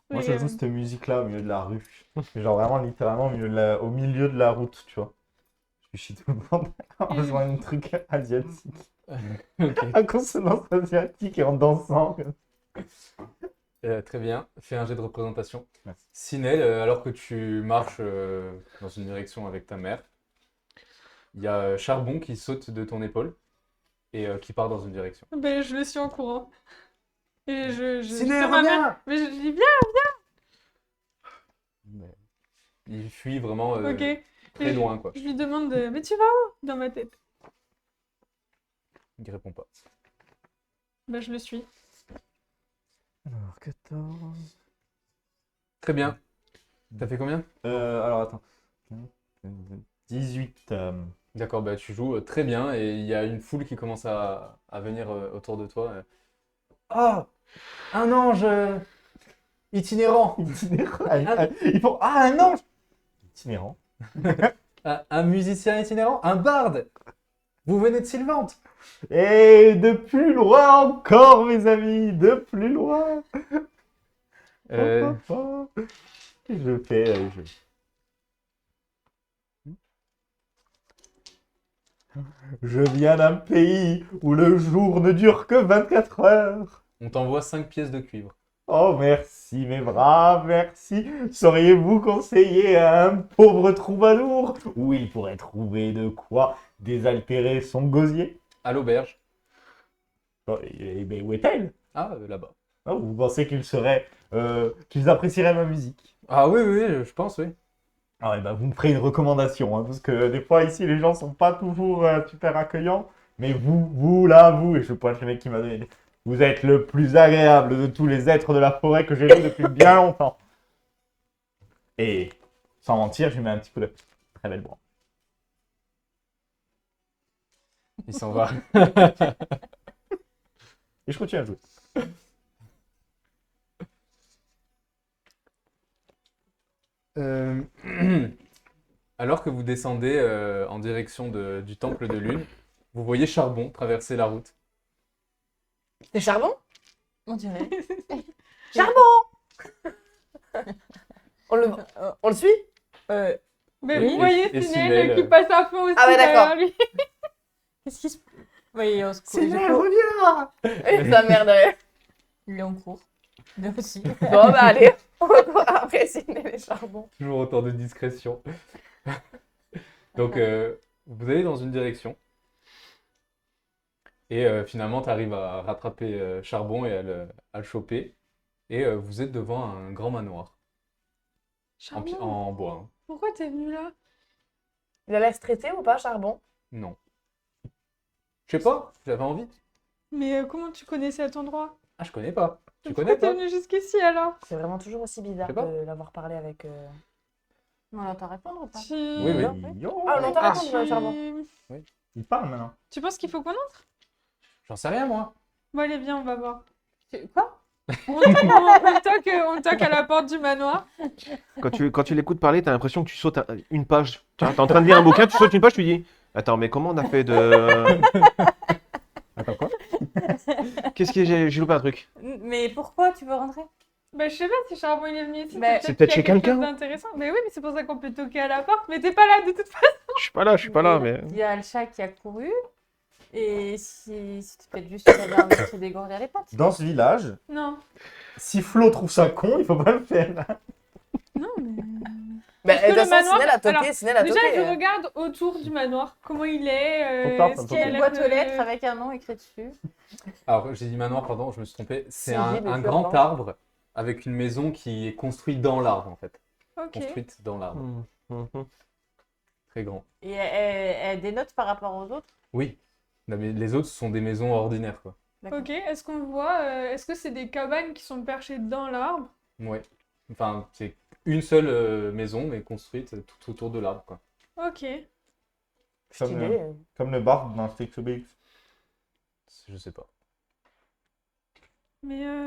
Mais,
je joue cette musique-là au milieu de la rue. Genre vraiment, littéralement, au milieu de la route, tu vois. Je suis chez tout le monde en jouant un truc asiatique.
Ok.
À consonance asiatique et en dansant.
Très bien. Fais un jet de représentation.
Merci.
Sinel, alors que tu marches dans une direction avec ta mère, il y a Charbon qui saute de ton épaule et qui part dans une direction.
Ben, je le suis en courant. Et je
Sinel,
tire ma mère.
reviens!
Mais je dis bien.
Mais il fuit vraiment
Ok.
très
Et
loin, quoi.
Je lui demande mais tu vas où? Dans ma tête.
Il répond pas.
Ben, je le suis.
Alors, 14.
Très bien. T'as fait combien?
Alors, attends. 18.
D'accord, bah, tu joues très bien et il y a une foule qui commence à venir autour de toi. Ah! Un ange itinérant!
Itinérant. Ils font Ah, un ange itinérant.
Un musicien itinérant? Un barde! Vous venez de Sylvante!
Et de plus loin encore, mes amis, de plus loin.
Euh,
Je fais. Je viens d'un pays où le jour ne dure que 24 heures.
on t'envoie 5 pièces de cuivre.
Oh, merci, mes braves, merci. Sauriez-vous conseiller à un pauvre troubadour où il pourrait trouver de quoi désaltérer son gosier?
À l'auberge.
Oh, mais où est-elle?
Ah, là-bas.
Oh, vous pensez qu'ils apprécieraient ma musique?
Ah oui, oui, oui, je pense, oui.
Ah ouais, bah, vous me ferez une recommandation, hein, parce que des fois ici les gens sont pas toujours super accueillants, mais vous, et je pointe le mec qui m'a donné, vous êtes le plus agréable de tous les êtres de la forêt que j'ai vu depuis bien longtemps. Et sans mentir, je lui mets un petit coup de très belle broie.
Il s'en va.
Et je continue à jouer.
Euh, Alors que vous descendez en direction du temple de lune, vous voyez Charbon traverser la route.
C'est Charbon?
On dirait.
On le suit?
Mais
Oui,
vous voyez
et
Sinel
Sinel,
qui passe à fond aussi
Ah ouais, d'accord.
derrière lui.
Qu'est-ce qui se passe? Oui, on se court.
Sinel, reviens!
Et sa mère derrière.
Il est en cours. Lui aussi.
Bon, bah allez, on va courir après Sidney et Charbon.
Toujours autant de discrétion. Donc, vous allez dans une direction. Et finalement, tu arrives à rattraper Charbon et à le choper. Et vous êtes devant un grand manoir.
Charbon,
En bois. Hein.
pourquoi t'es venu là?
Il a l'air stressé ou pas, Charbon?
Non. Je sais pas, j'avais envie.
Mais comment tu connais cet endroit?
Ah, je connais pas. Tu
Pourquoi
connais
t'es
pas?
venu jusqu'ici alors?
C'est vraiment toujours aussi bizarre
Je sais pas.
de l'avoir parlé avec.
On entend répondre ou pas?
Oui, oui.
Yo.
Ah, on entend
Ah,
répondre, Charbon.
Il parle maintenant.
Tu penses qu'il faut qu'on entre?
J'en sais rien, moi.
Bon, allez, viens, on va voir.
Quoi?
On toque à la porte du manoir.
Quand tu l'écoutes parler, t'as l'impression que tu sautes une page. Tu es en train de lire un bouquin, tu sautes une page, tu dis attends, mais comment on a fait de.
Attends, quoi?
Qu'est-ce que j'ai loupé un truc?
Mais pourquoi tu veux rentrer?
Bah, je sais pas si Charbon il est venu ici.
Mais-
C'est peut-être
qu'il y a
chez
quelque
quelqu'un.
chose d'intéressant. Mais oui, mais c'est pour ça qu'on peut toquer à la porte. Mais t'es pas là de toute façon.
Je suis pas là, mais.
Il y a le chat qui a couru. Et si c'était peut-être juste qu'il avait envie de se dégourdir les pattes.
Dans ce village,
Non.
si Flo trouve ça con, il faut pas le faire.
Non, mais.
Bah,
que
de toute
le
façon,
manoir-
Sidney a toqué,
alors,
Sidney a
Déjà,
toqué.
je regarde autour du manoir. Comment il est.
Faut pas,
Est-ce
faut
qu'il
pas.
a
Une
l'air
boîte
de-
aux lettres avec un nom écrit dessus.
Alors, j'ai dit manoir, pardon, je me suis trompé. C'est
Si,
un,
mais
un
tu
grand
vas
arbre avec une maison qui est construite dans l'arbre, en fait.
Ok.
Construite dans l'arbre. Très grand.
Et elle dénote par rapport aux autres.
Oui. Non, mais les autres sont des maisons ordinaires, quoi.
D'accord.
Ok, est-ce qu'on voit. Est-ce que c'est des cabanes qui sont perchées dans l'arbre?
Ouais. Enfin, c'est une seule maison, mais construite tout autour de l'arbre, quoi.
Ok.
Stylé.
Comme le bar dans Stix Obélix.
Je sais pas.
Mais.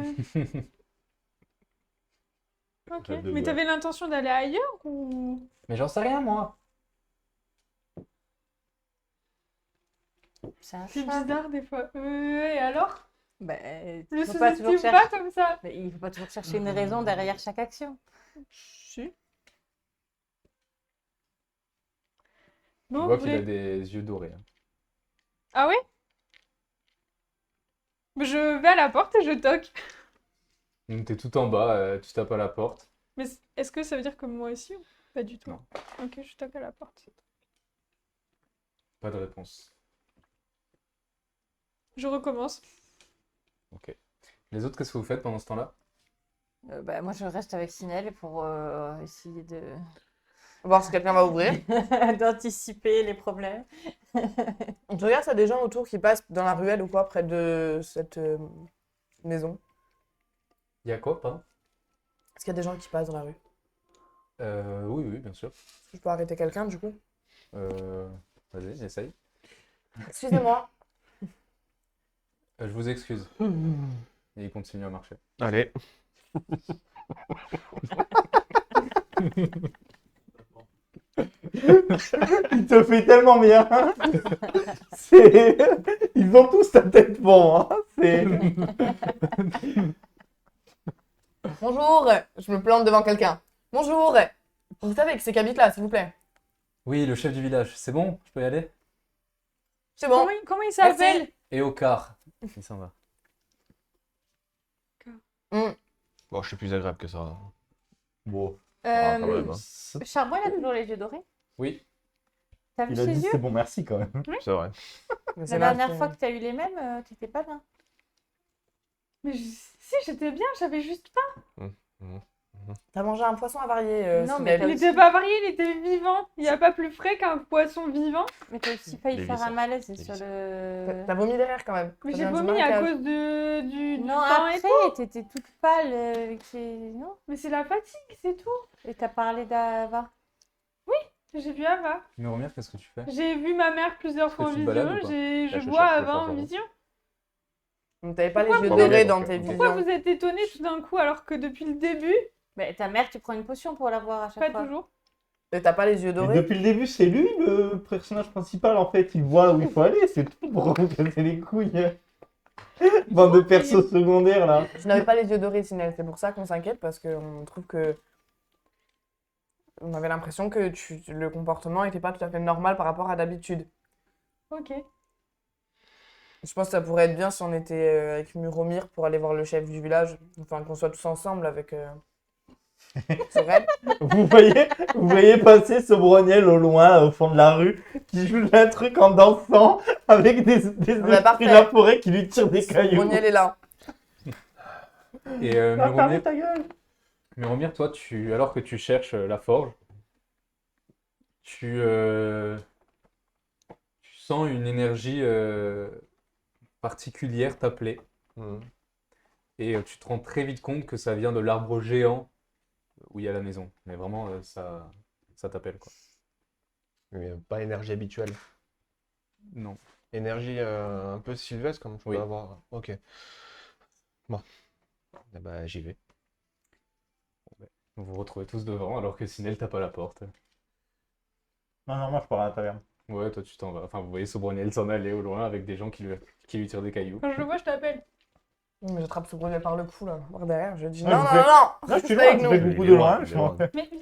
Ok.
Rêve de
Mais
gosse.
t'avais l'intention d'aller ailleurs ou.
Mais j'en sais rien, moi.
C'est un
C'est
chat.
bizarre des fois. Et alors?
Ben,
Ne
faut pas toujours
sous-estime pas
chercher.
comme ça.
Mais il faut pas toujours chercher une raison derrière chaque action.
Si.
Tu
Bon,
vois
vous
qu'il a
voulez...
des yeux dorés. Hein.
Ah oui? Je vais à la porte et je toque.
Donc t'es tout en bas, tu tapes à la porte.
Mais est-ce que ça veut dire que moi aussi ou pas du tout?
Non.
Ok, je toque à la porte.
Pas de réponse.
Je recommence.
Ok. Les autres, qu'est-ce que vous faites pendant ce temps-là?
Ben, moi, je reste avec Sinel pour essayer de
Voir si quelqu'un va ouvrir.
d'anticiper les problèmes.
On te regarde, s'il y a des gens autour qui passent dans la ruelle ou quoi, près de cette maison.
Il y a quoi, pardon?
Est-ce qu'il y a des gens qui passent dans la rue?
Oui, oui, bien sûr.
Est-ce que je peux arrêter quelqu'un du coup?
Vas-y, essaye.
Excusez-moi.
Je vous excuse. Et il continue à marcher.
Allez.
Il te fait tellement bien. C'est... Ils ont tous ta tête pour moi. C'est...
Bonjour, je me plante devant quelqu'un. Bonjour, vous savez que c'est qui habite là, s'il vous plaît?
Oui, le chef du village. C'est bon? Je peux y aller?
C'est bon.
Comment il s'appelle?
Et au quart. Il s'en va.
Bon, je suis plus agréable que ça.
Bon.
Ah, quand même, hein.
Charbon, il a toujours les yeux dorés.
Oui.
T'as vu
Il a
ses
dit
yeux?
c'est bon, merci quand même.
C'est vrai.
Mais
La
c'est là
dernière
que-
fois que t'as eu les mêmes, t'étais pas là.
Mais si, j'étais bien, j'avais juste pas.
T'as mangé un poisson avarié,
Non, mais
Sinel.
t'as
Il était pas varié, il était vivant. Il n'y a pas plus frais qu'un poisson vivant.
Mais t'as aussi failli
Les
faire un
viscères.
malaise
Les
sur
viscères.
le...
T'as vomi derrière quand même.
Mais
Ça
j'ai
vient du
vomi à
marécage.
cause du
Non,
sang et tout.
après, t'étais toute pâle avec les... Non?
Mais c'est la fatigue, c'est tout.
Et t'as parlé d'Ava.
J'ai vu Ava.
Mais Romire, qu'est-ce que tu fais?
J'ai vu ma mère plusieurs
Est-ce
fois
que
en
tu te
vision.
balades ou pas
Je
Là, je
vois
cherche le
Ava en
forgeron.
vision.
Donc t'avais pas les
Pourquoi
yeux
vous-
dorés
Ok,
dans
ok,
tes
ok.
Pourquoi
visions.
vous êtes étonné tout d'un coup alors que depuis le début,
Mais ta mère, tu prends une potion pour la voir à chaque
pas
fois.
toujours.
Et t'as pas les yeux
Mais
dorés?
depuis le début, c'est lui le personnage principal en fait. Il voit où il faut aller, c'est tout pour vous casser les couilles. Bande de persos secondaires là.
Je n'avais pas les yeux dorés, Sinel. C'est pour ça qu'on s'inquiète parce qu'on trouve que. On avait l'impression que le comportement n'était pas tout à fait normal par rapport à d'habitude.
Ok.
Je pense que ça pourrait être bien si on était avec Muromir pour aller voir le chef du village. Enfin, qu'on soit tous ensemble avec Sorel.
Vous voyez passer ce Broniel au loin, au fond de la rue, qui joue un truc en dansant avec des
bah,
esprits
parfait.
de la forêt qui lui tirent des cailloux.
Broniel est là.
Et
Ah, fermez ta gueule.
Muromir, toi, alors que tu cherches la forge, tu sens une énergie particulière t'appeler.
Mhm.
Et tu te rends très vite compte que ça vient de l'arbre géant où il y a la maison. Mais vraiment, ça t'appelle, quoi.
Mais pas énergie habituelle.
Non.
Énergie un peu sylvestre comme je peux
Oui.
avoir. Ok. Bon. Eh ben, j'y vais.
Vous vous retrouvez tous devant alors que Sinel tape à la porte.
Non, non, moi je pars à la taverne.
Ouais, toi tu t'en vas. Enfin, vous voyez Sobroniel s'en aller au loin avec des gens qui lui tirent des cailloux.
Quand je le vois, je t'appelle.
Mais j'attrape ce Broniel par le cou là, par derrière. Je dis
Ouais,
non,
vous
non,
faites-
non, non,
Non, je
reste
suis
avec
loin,
nous.
je fais beaucoup
Il
de
est
loin.
loin,
Je
il est loin.
Mais viens,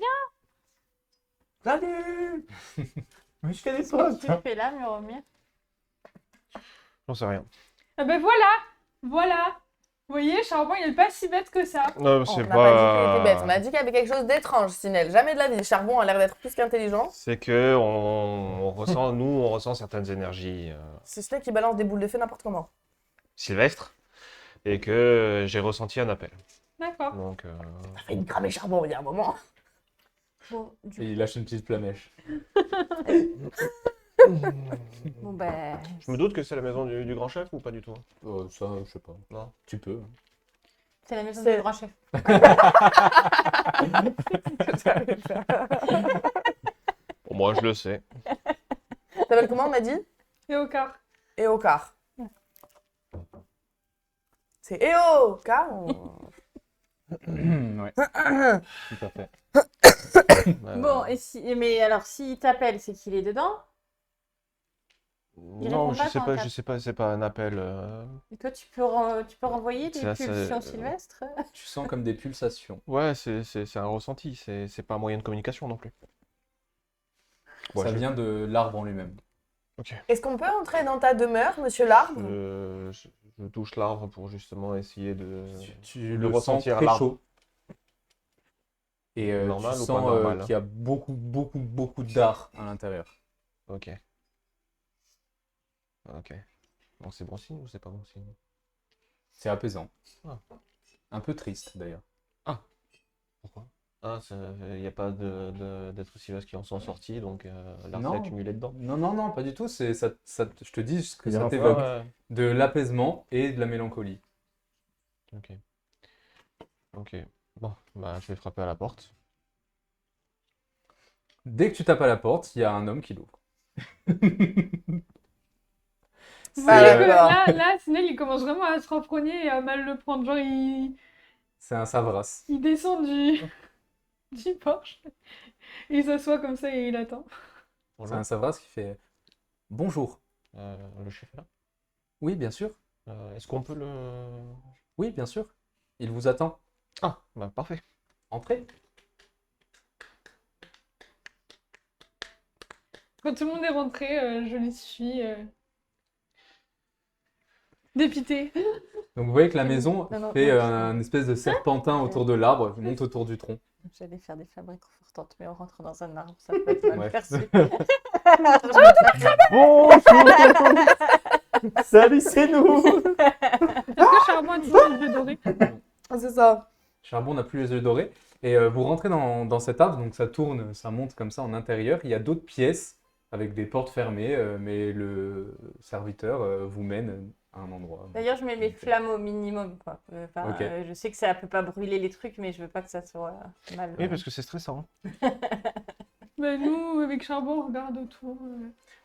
Salut. Mais je fais des
Qu'est-ce que
potes.
tu fais là, Muromir?
J'en sais rien.
ah ben voilà. Vous voyez, Charbon, il est pas si bête que ça.
Non,
On
c'est
n'a pas dit qu'il était bête,
pas.
on a dit qu'il y avait quelque chose d'étrange, Sinel. Jamais de la vie. Charbon a l'air d'être plus qu'intelligent.
C'est que on ressent, nous, on ressent certaines énergies
Si ce n'est qu'il balance des boules de feu n'importe comment.
sylvestres et que j'ai ressenti un appel.
D'accord.
Donc,
T'as failli cramer Charbon il y a un moment.
Bon,
Et il lâche une petite flamèche.
bon ben...
je me doute que c'est la maison du grand chef ou pas du tout?
Ça, je sais pas.
Non.
Tu peux.
C'est la maison
C'est-
du grand chef.
Bon, moi, je le sais.
T'appelles comment, on m'a dit?
Et au quart.
Éocar. C'est Éocar ou...
Ouais. Tout à fait.
Bon, et si... mais alors, s'il t'appelle, c'est qu'il est dedans?
Non,
répond pas quand on
je sais pas, c'est pas un appel.
Et toi, tu peux renvoyer des
Ça,
pulsions sylvestres?
Tu sens comme des pulsations.
Ouais, c'est un ressenti, c'est pas un moyen de communication non plus. Ouais,
Ça vient de l'arbre en lui-même.
Ok.
Est-ce qu'on peut entrer dans ta demeure, monsieur l'arbre?
Je touche l'arbre pour justement essayer de
Tu
de
le sens
ressentir
très
l'arbre.
chaud. Et
Normal
tu
ou pas
sens
normal?
qu'il y a beaucoup d'art à l'intérieur.
Ok. Ok. Bon, c'est bon signe ou c'est pas bon signe?
C'est apaisant.
Ah.
Un peu triste d'ailleurs.
Ah, pourquoi? Ah, il n'y a pas d'êtres sylvestres qui en sont sortis, donc l'art s'est
Non.
accumulé dedans.
Non, pas du tout. Je te dis ce que
C'est
ça
bien
t'évoque.
Ouais,
De l'apaisement et de la mélancolie.
ok. Ok. Bon, bah je vais frapper à la porte.
Dès que tu tapes à la porte, il y a un homme qui l'ouvre.
Vous
C'est
voyez que
D'accord.
là, Snell, il commence vraiment à se renfrogner et à mal le prendre. Genre,
c'est un Savras.
il descend du porche. Et il s'assoit comme ça et il attend.
C'est
Bonjour.
un Savras qui fait bonjour.
Le chef est là?
Oui, bien sûr.
Est-ce qu'on peut le...
Oui, bien sûr. Il vous attend.
Ah, bah parfait.
Entrez.
Quand tout le monde est rentré, je les suis. Dépité.
Donc vous voyez que la maison
Non,
fait
non,
un espèce de serpentin autour de l'arbre, qui monte autour du tronc.
J'allais faire des flammes réconfortantes, mais on rentre dans un arbre, ça peut être mal
Ouais.
perçu.
Bonjour. Salut, c'est nous.
Est-ce que Charbon a toujours les yeux dorés?
C'est ça.
Charbon n'a plus les yeux dorés. Et vous rentrez dans cet arbre, donc ça tourne, ça monte comme ça en intérieur. Il y a d'autres pièces avec des portes fermées, mais le serviteur vous mène à un endroit.
D'ailleurs, je mets mes flammes au minimum, quoi. Enfin,
Ok.
je sais que ça peut pas brûler les trucs, mais je veux pas que ça soit mal.
Oui, parce que c'est stressant.
Bah, nous, avec Charbon, on regarde autour.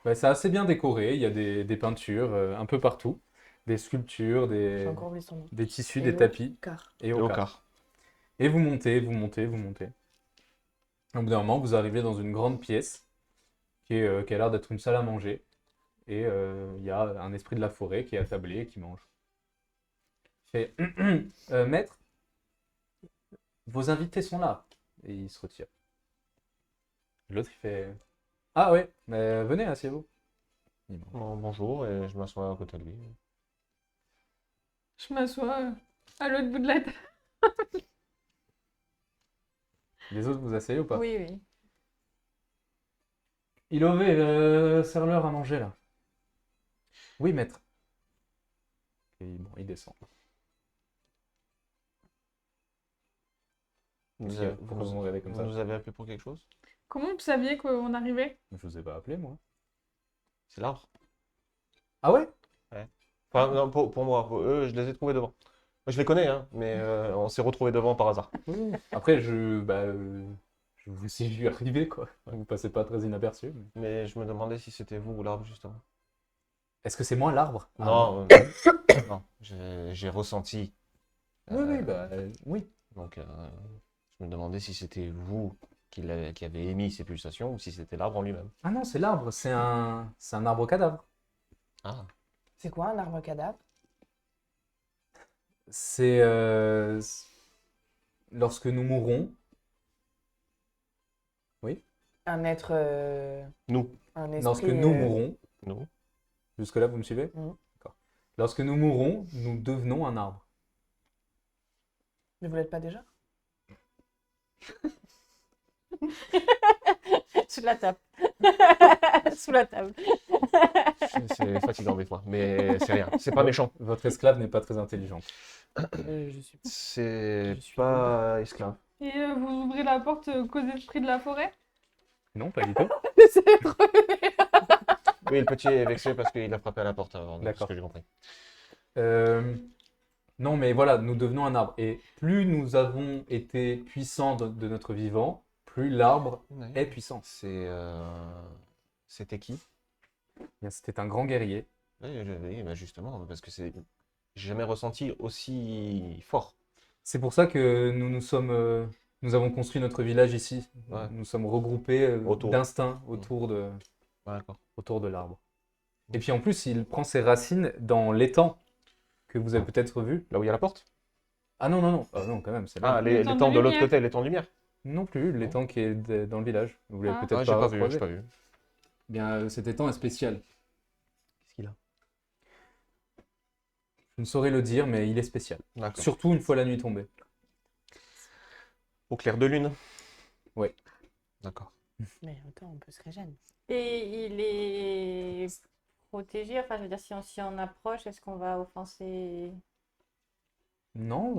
Ouais, c'est assez bien décoré, il y a des peintures un peu partout, des sculptures,
J'ai encore oublié son nom.
des tissus,
Et
des
le
tapis
Car.
et
Et
au
au
quart.
quart.
Et vous montez, vous montez, vous montez. Au bout d'un moment, vous arrivez dans une grande pièce qui a l'air d'être une salle à manger. Et il y a un esprit de la forêt qui est attablé et qui mange. Il fait Maître, vos invités sont là. Et il se retire. L'autre, il fait Ah ouais, mais venez, asseyez-vous. Il mange.
Bon, bonjour, et je m'assois à côté de lui.
Je m'assois à l'autre bout de la table.
Les autres, vous asseyez ou pas?
Oui, oui.
Ilové, serre-leur à manger là. Oui, maître. Et bon, il descend. Pourquoi vous me regardez comme
vous
ça?
nous avez appelé pour quelque chose?
Comment vous saviez qu'on arrivait?
Je vous ai pas appelé, moi.
C'est l'arbre.
Ah ouais?
Enfin, non, pour moi, pour eux, je les ai trouvés devant. Moi, je les connais, hein, mais on s'est retrouvés devant par hasard.
Après, je vous ai vu arriver, quoi. Vous passez pas très inaperçu. mais-
Mais je me demandais si c'était vous ou l'arbre, justement.
Est-ce que c'est moi l'arbre? Ah,
Non, non, j'ai ressenti.
Oui, oui, oui.
Donc, je me demandais si c'était vous qui avez émis ces pulsations ou si c'était l'arbre en lui-même.
Ah non, c'est l'arbre. C'est un arbre cadavre.
Ah,
C'est quoi un arbre cadavre?
C'est lorsque nous mourrons.
Un être.
nous.
Un esprit.
Lorsque nous mourrons.
Nous.
Jusque-là, vous me suivez?
Mhm.
D'accord. Lorsque nous mourrons, nous devenons un arbre.
Mais vous l'êtes pas déjà?
Sous la table. Sous la table.
C'est fatigant des fois, mais c'est rien. C'est pas méchant.
Votre esclave n'est pas très intelligente.
Je suis.
C'est
Je suis
pas esclave.
Et vous ouvrez la porte qu'aux esprits de la forêt?
Non, pas du tout.
Oui, le petit est vexé parce qu'il a frappé à la porte avant.
D'accord.
C'est ce que j'ai compris.
Non, mais voilà, nous devenons un arbre. Et plus nous avons été puissants de notre vivant, plus l'arbre est puissant.
C'était qui?
Eh bien, c'était un grand guerrier.
Oui, bah justement, parce que j'ai jamais ressenti aussi fort.
C'est pour ça que nous avons construit notre village ici.
Ouais.
Nous sommes regroupés
Autour.
d'instinct autour
Ouais, d'accord.
de l'arbre. Et puis en plus, il prend ses racines dans l'étang que vous avez peut-être vu.
Là où il y a la porte?
Ah non, non, non. Ah non, quand même, c'est là.
Ah,
L'étang
l'étang
de
de l'autre
lumière.
côté, l'étang de lumière.
Non plus, l'étang qui est dans le village. Vous l'avez
Ah.
peut-être
Ah, j'ai
pas
pas vu,
croisé.
j'ai pas vu.
Bien, cet étang est spécial.
Qu'est-ce qu'il a?
Je ne saurais le dire, mais il est spécial.
D'accord.
Surtout une fois la nuit tombée.
Au clair de lune?
Ouais.
D'accord.
Mais attends, on peut se régénérer.
Et il est protégé, enfin, je veux dire, si on approche, est-ce qu'on va offenser?
Non,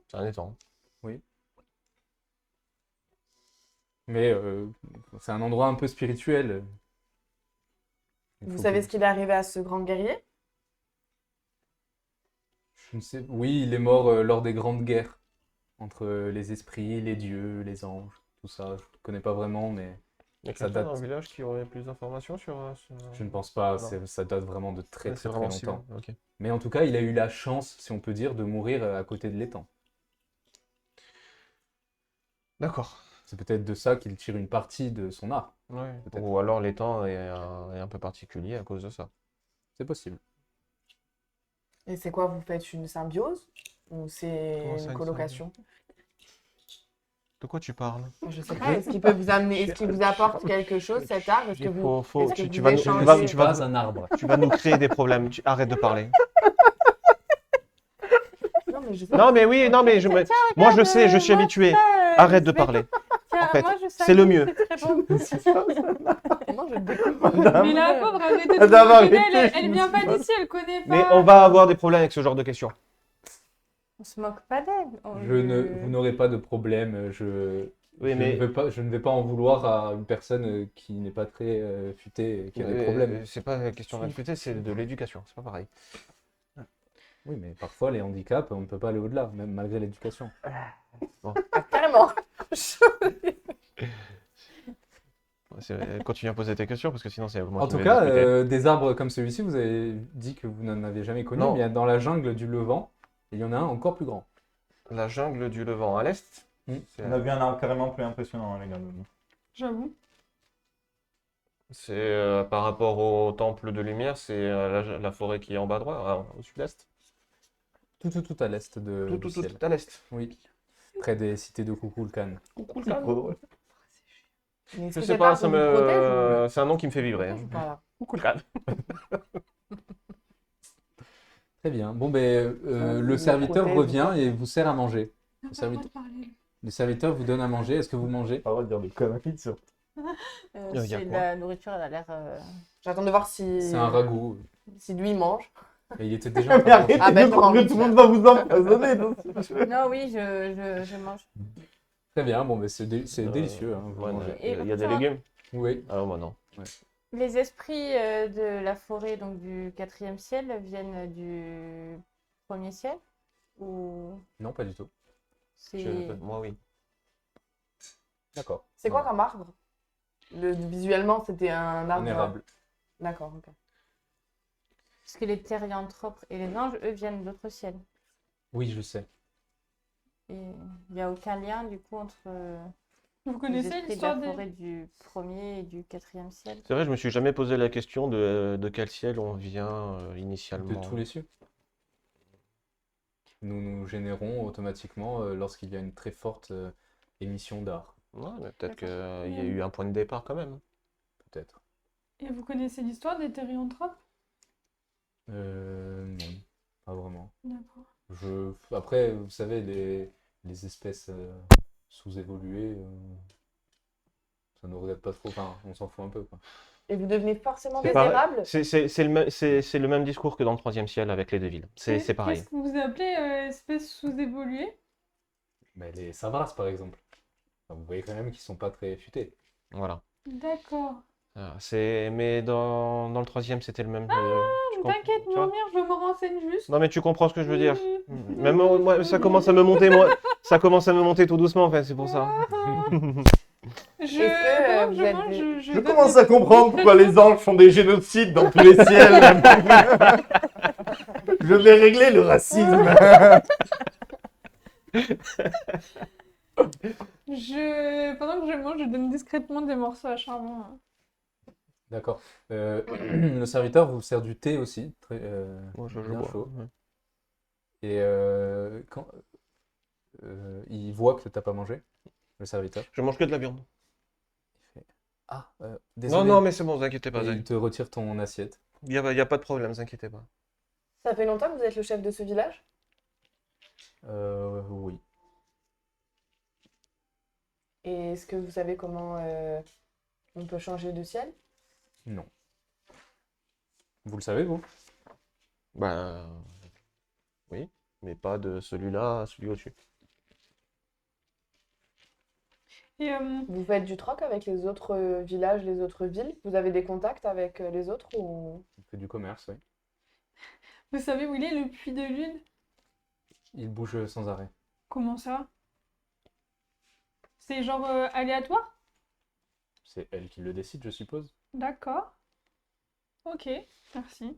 C'est un étang.
mais c'est un endroit un peu spirituel. Il
Vous
faut
savez
que-
ce qu'il est arrivé à ce grand guerrier?
Je ne sais. Oui, il est mort lors des grandes guerres entre les esprits, les dieux, les anges, tout ça. Je ne connais pas vraiment, mais
Il y a
Ça
quelqu'un
date.
dans le village qui aurait plus d'informations sur ce...
je ne pense pas.
Non.
Ça date vraiment de très
Ouais,
très
c'est
très
vraiment
longtemps.
si loin. Ok.
Mais en tout cas, il a eu la chance, si on peut dire, de mourir à côté de l'étang.
D'accord.
C'est peut-être de ça qu'il tire une partie de son art.
Ouais.
Peut-être.
Ou alors l'étang est un peu particulier à cause de ça.
C'est possible.
Et c'est quoi, vous faites une symbiose? Ou c'est
Comment ça,
une
une
colocation?
De quoi tu parles?
Je sais pas, est-ce qu'il peut vous amener, est-ce qu'il vous apporte quelque chose, cet art? Est-ce que vous, est-ce que
tu
vous
vas nous-
échangez-
tu vas-
Je
tu
suis
vas-
pas un arbre.
Tu vas nous créer des problèmes. Arrête de parler.
Non, mais je sais
Non mais oui, non mais moi je sais, je suis habitué. Arrête de parler.
Tiens,
En fait,
moi, je
c'est le
savais
mieux.
que c'était bon.
Moi, je découvre.
Mais la pauvre, arrêtez de
Madame,
vous moquer
arrêtez,
d'elle,
je
elle
me
vient
suis
pas
pas-
d'ici, elle connaît pas.
Mais on va avoir des problèmes avec ce genre de questions.
On se moque pas d'elle.
Vous n'aurez pas de problème.
Oui,
Je
mais-
ne vais pas en vouloir à une personne qui n'est pas très futée et qui a des problèmes.
C'est pas une question d'activité, c'est de l'éducation. C'est pas pareil.
Oui, mais parfois, les handicaps, on ne peut pas aller au-delà, même malgré l'éducation.
Ah, carrément.
Continue à poser tes questions parce que sinon c'est moi
En
qui
tout
vais
cas,
discuter.
des arbres comme celui-ci, vous avez dit que vous n'en avez jamais connu,
Non.
mais dans la jungle du Levant, il y en a un encore plus grand.
La jungle du Levant à l'est.
Mm.
C'est
On a vu un arbre carrément plus impressionnant, hein, les gars.
J'avoue.
par rapport au temple de lumière, c'est la forêt qui est en bas à droite, au sud-est.
Tout à l'est du
Tout
ciel.
à l'est.
Oui, près des cités de Kukulkan.
Mais est-ce
Je
que
sais
cet
pas,
arbre vous protège
c'est un nom qui me fait vibrer.
ou pas?
Très bien. Bon, ben, le
vous
serviteur
protège,
revient et vous sert à manger.
On
Le
n'a pas le droit
serviteur,
de parler.
le serviteur vous donne à manger. Est-ce que vous mangez?
Pas le droit de dire des conneries sur.
y a
C'est
quoi
la nourriture, elle a l'air.
J'attends de voir si,
C'est un ragoût.
si lui il mange.
Et il était déjà en
Mais
train de manger.
arrêtez
Ah ben,
de croire que tout le monde va vous empoisonner.
Non, oui, je mange.
Très bien, bon, ben, c'est délicieux. Hein, vous
Ouais,
mangez.
Et
il y a des
ça-
légumes.
Oui.
Ah moi non.
Les esprits de la forêt, donc du 4e ciel, viennent du 1er ciel? Ou
Non, pas du tout.
c'est.
Moi oui.
D'accord.
C'est quoi comme arbre? Visuellement, c'était un arbre.
Un érable.
D'accord, ok.
Parce que les thérianthropes et les anges, eux, viennent d'autres ciels.
Oui, je sais.
Et il n'y a aucun lien, du coup, entre
Vous
les
connaissez
esprits de
l'histoire
la
des...
forêt du 1er et du 4e ciel?
C'est vrai, je me suis jamais posé la question de quel ciel on vient
De
initialement.
tous les cieux. Nous générons automatiquement lorsqu'il y a une très forte émission d'art,
Ouais, mais peut-être
D'accord.
qu'il y a eu un point de départ quand même.
peut-être.
Et vous connaissez l'histoire des thérianthropes?
Non, pas vraiment.
D'accord.
Après, vous savez, les espèces sous-évoluées, ça nous regarde pas trop. Enfin, on s'en fout un peu, quoi.
Et vous devenez forcément
C'est
des
pareil.
érables?
C'est le même discours que dans le 3e ciel avec les deux villes. C'est pareil.
Qu'est-ce que vous appelez espèce sous-évoluée?
Mais les Savras, par exemple. Enfin, vous voyez quand même qu'ils sont pas très futés.
Voilà.
D'accord.
Mais dans le 3e, c'était le même. tu comprends-
T'inquiète,
tu vois
Mormir, je me renseigne juste.
Non mais tu comprends ce que je veux dire.
Oui.
Même moi, ça commence à me monter, ça commence à me monter tout doucement en fait, c'est pour ça.
Est-ce que,
pendant que
vous
je
êtes
mange,
des-
Je
donne
commence
des-
à comprendre pourquoi les anges font des génocides dans tous les ciels. Je vais régler le racisme.
Pendant que je mange, je donne discrètement des morceaux à Charbon.
D'accord. Le serviteur vous sert du thé aussi, très
Moi, je
bien
bois.
chaud.
Ouais.
Et quand il voit que t'as pas mangé, le serviteur,
Je mange que de la viande.
il fait ah,
Non,
désolé.
non, mais c'est bon, vous inquiétez pas.
Et il te retire ton assiette.
Y a pas de problème, vous inquiétez pas.
Ça fait longtemps que vous êtes le chef de ce village?
Oui.
Et est-ce que vous savez comment on peut changer de ciel?
Non. Vous le savez, vous?
Ben, oui, mais pas de celui-là à celui au-dessus.
Et
Vous faites du troc avec les autres villages, les autres villes? Vous avez des contacts avec les autres ou...
Il fait du commerce, oui.
vous savez où il est, le puits de lune?
Il bouge sans arrêt.
Comment ça? C'est genre aléatoire?
C'est elle qui le décide, je suppose.
D'accord. Ok, merci.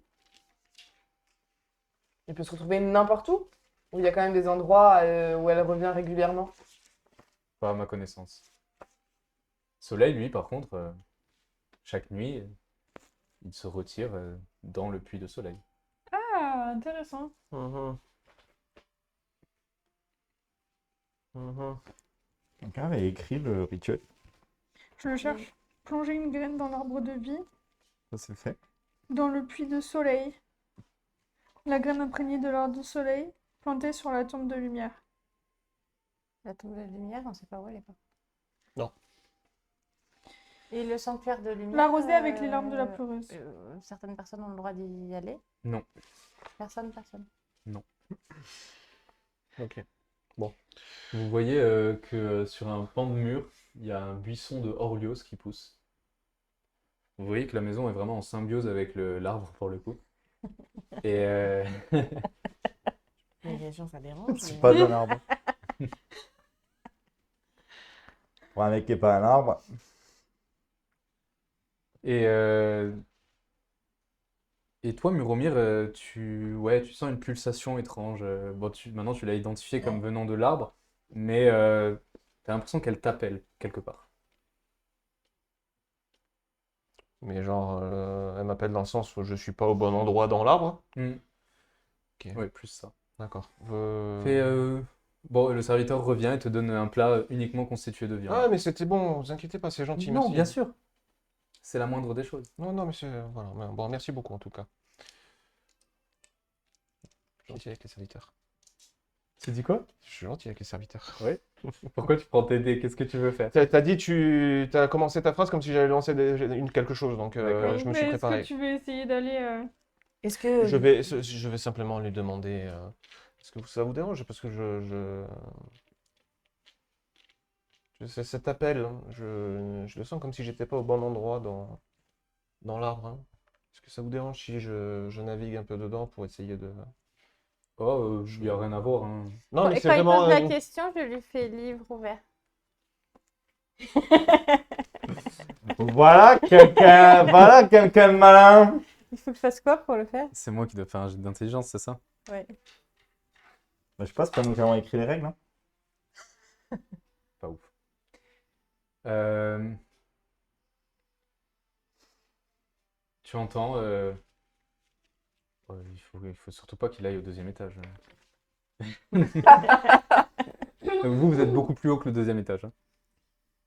Il peut se retrouver n'importe où? Ou il y a quand même des endroits où elle revient régulièrement?
Pas à ma connaissance. Soleil, lui, par contre, chaque nuit, il se retire dans le puits de soleil.
Ah, intéressant.
Mhm. Mhm.
Quelqu'un avait écrit le rituel.
Je le cherche. Plonger une graine dans l'arbre de vie,
Ça, c'est fait.
dans le puits de soleil. La graine imprégnée de l'or du soleil, plantée sur la tombe de lumière.
La tombe de lumière, on sait pas où elle est pas.
Non.
Et le sanctuaire de lumière.
L'arroser avec les larmes de la pleureuse.
Certaines personnes ont le droit d'y aller.
Non.
Personne.
Ok.
Vous voyez que sur un pan de mur, il y a un buisson de Orlios qui pousse. Vous voyez que la maison est vraiment en symbiose avec l'arbre pour le coup. Et
Les régions, ça dérange.
C'est pas un arbre. Pour un mec qui est pas un arbre.
Et, euh, et toi, Muromir, tu sens une pulsation étrange. Bon, maintenant, tu l'as identifiée comme venant de l'arbre, mais tu as l'impression qu'elle t'appelle quelque part.
Mais genre, elle m'appelle dans le sens où je suis pas au bon endroit dans l'arbre. Ok.
Ouais, plus ça.
D'accord.
Bon, le serviteur revient et te donne un plat uniquement constitué de viande.
Ah, mais c'était bon, vous inquiétez pas, c'est gentil,
Non,
merci.
bien sûr. C'est la moindre des choses.
Non, non, mais c'est. Voilà. Bon, merci beaucoup en tout cas. Je suis gentil avec les serviteurs.
Tu dis quoi?
Je suis gentil avec les serviteurs.
Pourquoi tu prends tes dés? Qu'est-ce que tu veux faire?
T'as dit, tu as commencé ta phrase comme si j'allais lancer quelque chose, donc
D'accord.
je me suis
Est-ce
préparé.
que tu veux essayer d'aller...
Est-ce que...
Je vais simplement lui demander. Est-ce que ça vous dérange? Parce que cet appel, hein, je le sens comme si j'étais pas au bon endroit dans l'arbre, hein. Est-ce que ça vous dérange si je navigue un peu dedans pour essayer de.
Oh, il n'y a rien à voir, hein.
Non, mais
Et
c'est
quand il
vraiment.
pose la question, je lui fais livre ouvert.
Voilà quelqu'un de malin.
Il faut que je fasse quoi pour le faire?
C'est moi qui dois faire un jet d'intelligence, c'est ça?
Ouais.
Bah, je sais pas, c'est pas nous qui avons écrit les règles, hein.
Pas ouf. Euh, Tu entends. Il faut surtout pas qu'il aille au deuxième étage. Vous êtes beaucoup plus haut que le deuxième étage, hein.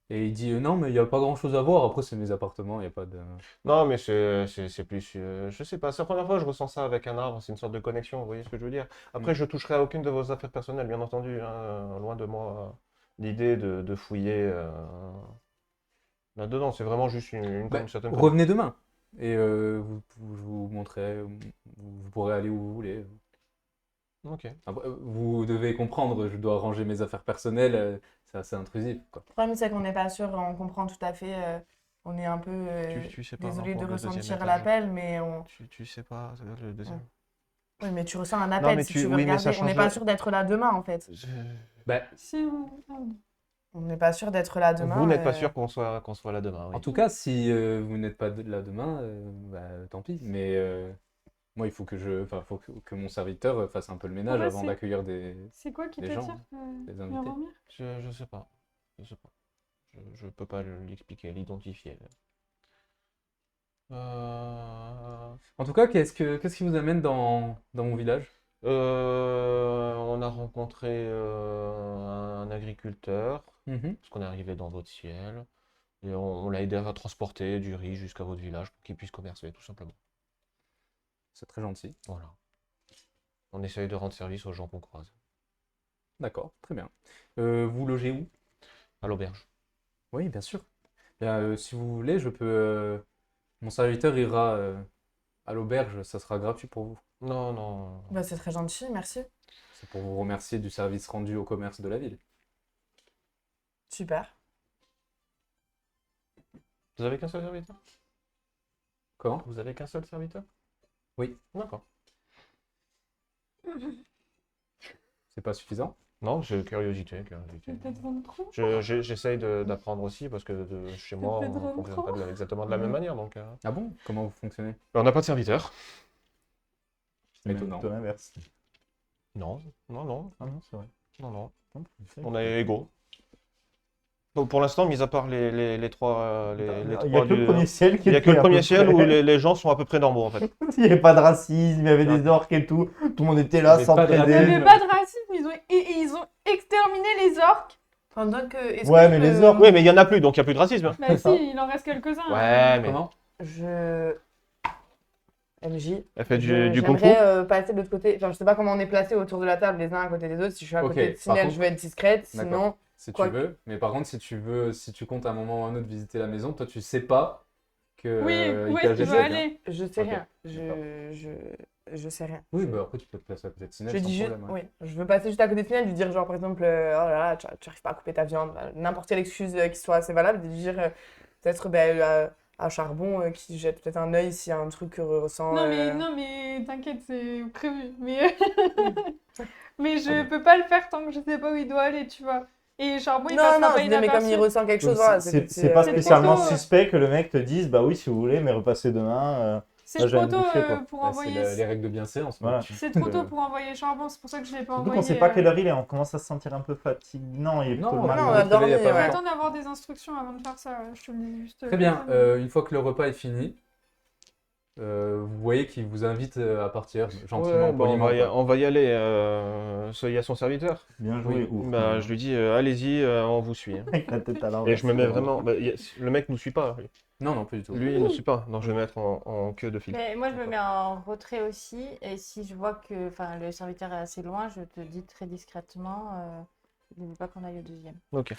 Et il dit non, mais il n'y a pas grand-chose à voir. Après, c'est mes appartements, il n'y a pas de.
Non, mais c'est plus. Je sais pas, c'est la première fois que je ressens ça avec un arbre, c'est une sorte de connexion, vous voyez ce que je veux dire? Après, je toucherai à aucune de vos affaires personnelles, bien entendu, hein, loin de moi l'idée de fouiller là-dedans, c'est vraiment juste
Bah,
une certaine
revenez demain. Et je vous montrerai. Vous pourrez aller où vous voulez.
Ok.
Après, vous devez comprendre, je dois ranger mes affaires personnelles. C'est assez intrusif, quoi.
Le problème, c'est qu'on n'est pas sûr, on comprend tout à fait. On est un peu
Tu sais pas
désolé de
encore le deuxième
ressentir
étage.
l'appel, mais on...
Tu sais pas le deuxième.
Oui, mais tu ressens un appel
mais
si
tu-
tu veux
oui, mais ça
regarder. On n'est
change
pas
la-
sûr d'être là demain, en fait.
Bah,
Si on...
On n'est pas sûr d'être là demain.
Vous n'êtes pas sûr qu'on soit là demain, oui.
en tout cas, si vous n'êtes pas là demain, bah, tant pis. Mais moi, il faut faut que mon serviteur fasse un peu le ménage
Ouais,
avant
c'est-
d'accueillir des.
C'est quoi qui
Les
t'attire,
gens, les invités.
Muromir?
Je sais pas. Je sais pas. Je peux pas l'expliquer, l'identifier.
En tout cas, qu'est-ce qui vous amène dans mon village?
On a rencontré un agriculteur,
Mhm.
parce qu'on est arrivé dans votre ciel, et on l'a aidé à transporter du riz jusqu'à votre village pour qu'il puisse commercer, tout simplement.
C'est très gentil.
Voilà. On essaye de rendre service aux gens qu'on croise.
D'accord, très bien. Vous logez où?
À l'auberge.
Oui, bien sûr. Bien, si vous voulez, mon serviteur ira à l'auberge, ça sera gratuit pour vous.
Non, non.
Bah, c'est très gentil, merci.
C'est pour vous remercier du service rendu au commerce de la ville.
Super.
Vous avez qu'un seul serviteur?
Comment?
Vous avez qu'un seul serviteur?
Oui.
D'accord.
C'est pas suffisant?
Non, j'ai curiosité.
Peut-être 23.
J'essaye d'apprendre aussi parce que chez moi,
Peut-être
on ne fonctionne pas exactement de la même manière. Donc,
Ah bon? Comment vous fonctionnez?
on n'a pas de serviteur.
Mais
Plutôt
non.
plutôt l'inverse.
Non, non, non,
Ah non, c'est vrai.
non, non.
Non, c'est vrai.
On est égaux. Donc, pour l'instant, mis à part les trois, les
Il n'y a
trois
que le premier ciel qui
il n'y a que
était
le
à peu
premier ciel
près-
où les gens sont à peu près normaux en fait.
Il n'y avait pas de racisme, il y avait des orques et tout. Tout le monde était là,
Il y avait pas de
Il n'y
s'entraider.
avait pas de racisme, ils ont exterminé les orques.
Pendant que. est-ce
Ouais,
que
mais
je
les
peux-
orques-
Oui, mais il n'y en a plus, donc il n'y a plus de racisme.
Bah
C'est
si,
ça.
il en reste quelques-uns.
Ouais, mais
Comment?
Je. MJ.
elle fait du kung fu.
J'aimerais passer de l'autre côté. Enfin, je sais pas comment on est placé autour de la table, les uns à côté des autres. Si je suis à
Ok,
côté de
par
Sinel,
contre-
je vais être discrète.
D'accord.
Sinon,
Si
Quoi
tu veux. Mais par contre, si tu comptes à un moment ou à un autre visiter la maison, toi, tu sais pas que
Oui, où
IKG,
est-ce qu'il
c'est
veut
bien.
aller?
je sais
Ok.
rien.
D'accord.
Je sais rien.
Oui, bah après, tu peux te placer à côté de Sinel
Je
sans
dis juste,
problème. Ouais.
oui, je veux passer juste à côté de Sinel, lui dire genre par exemple, oh là là, tu arrives pas à couper ta viande, n'importe quelle excuse qui soit assez valable, de lui dire peut-être à Charbon qui jette peut-être un œil s'il y a un truc ressent.
Non mais t'inquiète, c'est prévu. Mais mais je peux pas le faire tant que je sais pas où il doit aller, tu vois. Et Charbon, il
Non,
passera
non,
pas
je dis, mais comme il
inaperçu.
ressent quelque chose,
Donc,
voilà.
c'est pas
c'est
spécialement
plutôt,
suspect que le mec te dise bah oui si vous voulez mais repassez demain.
C'est
Là, j'allais
trop
me
tôt
coucher, quoi.
pour
Bah,
envoyer.
les règles de bienséance.
Voilà.
donc.
C'est trop tôt pour envoyer Charbon, c'est pour ça que je l'ai pas
Surtout
envoyé.
qu'on sait pas quelle heure il est, on commence à se sentir un peu fatigué. Non, il est
Non,
plutôt le
non,
matin.
on a dormi,
il y a pas
ouais.
Je vais
longtemps.
attendre d'avoir des instructions avant de faire ça, je te le dis juste.
Très bien.
comme ça.
Une fois que le repas est fini, vous voyez qu'il vous invite à partir gentiment,
Ouais, bon,
poliment, quoi.
on va y aller. Il y a son serviteur.
Bien joué.
Oui.
Ouf.
Bah, je lui dis, allez-y, on vous suit. Hein.
Avec la tête à l'envers.
Et je me mets vraiment. Le mec nous suit pas.
Non, non, pas du tout.
Lui, il ne suit pas. Donc je vais me mettre en queue de fil.
Mais moi, je me mets en retrait aussi. Et si je vois que le serviteur est assez loin, je te dis très discrètement, n'oublie pas qu'on aille au deuxième.
Ok.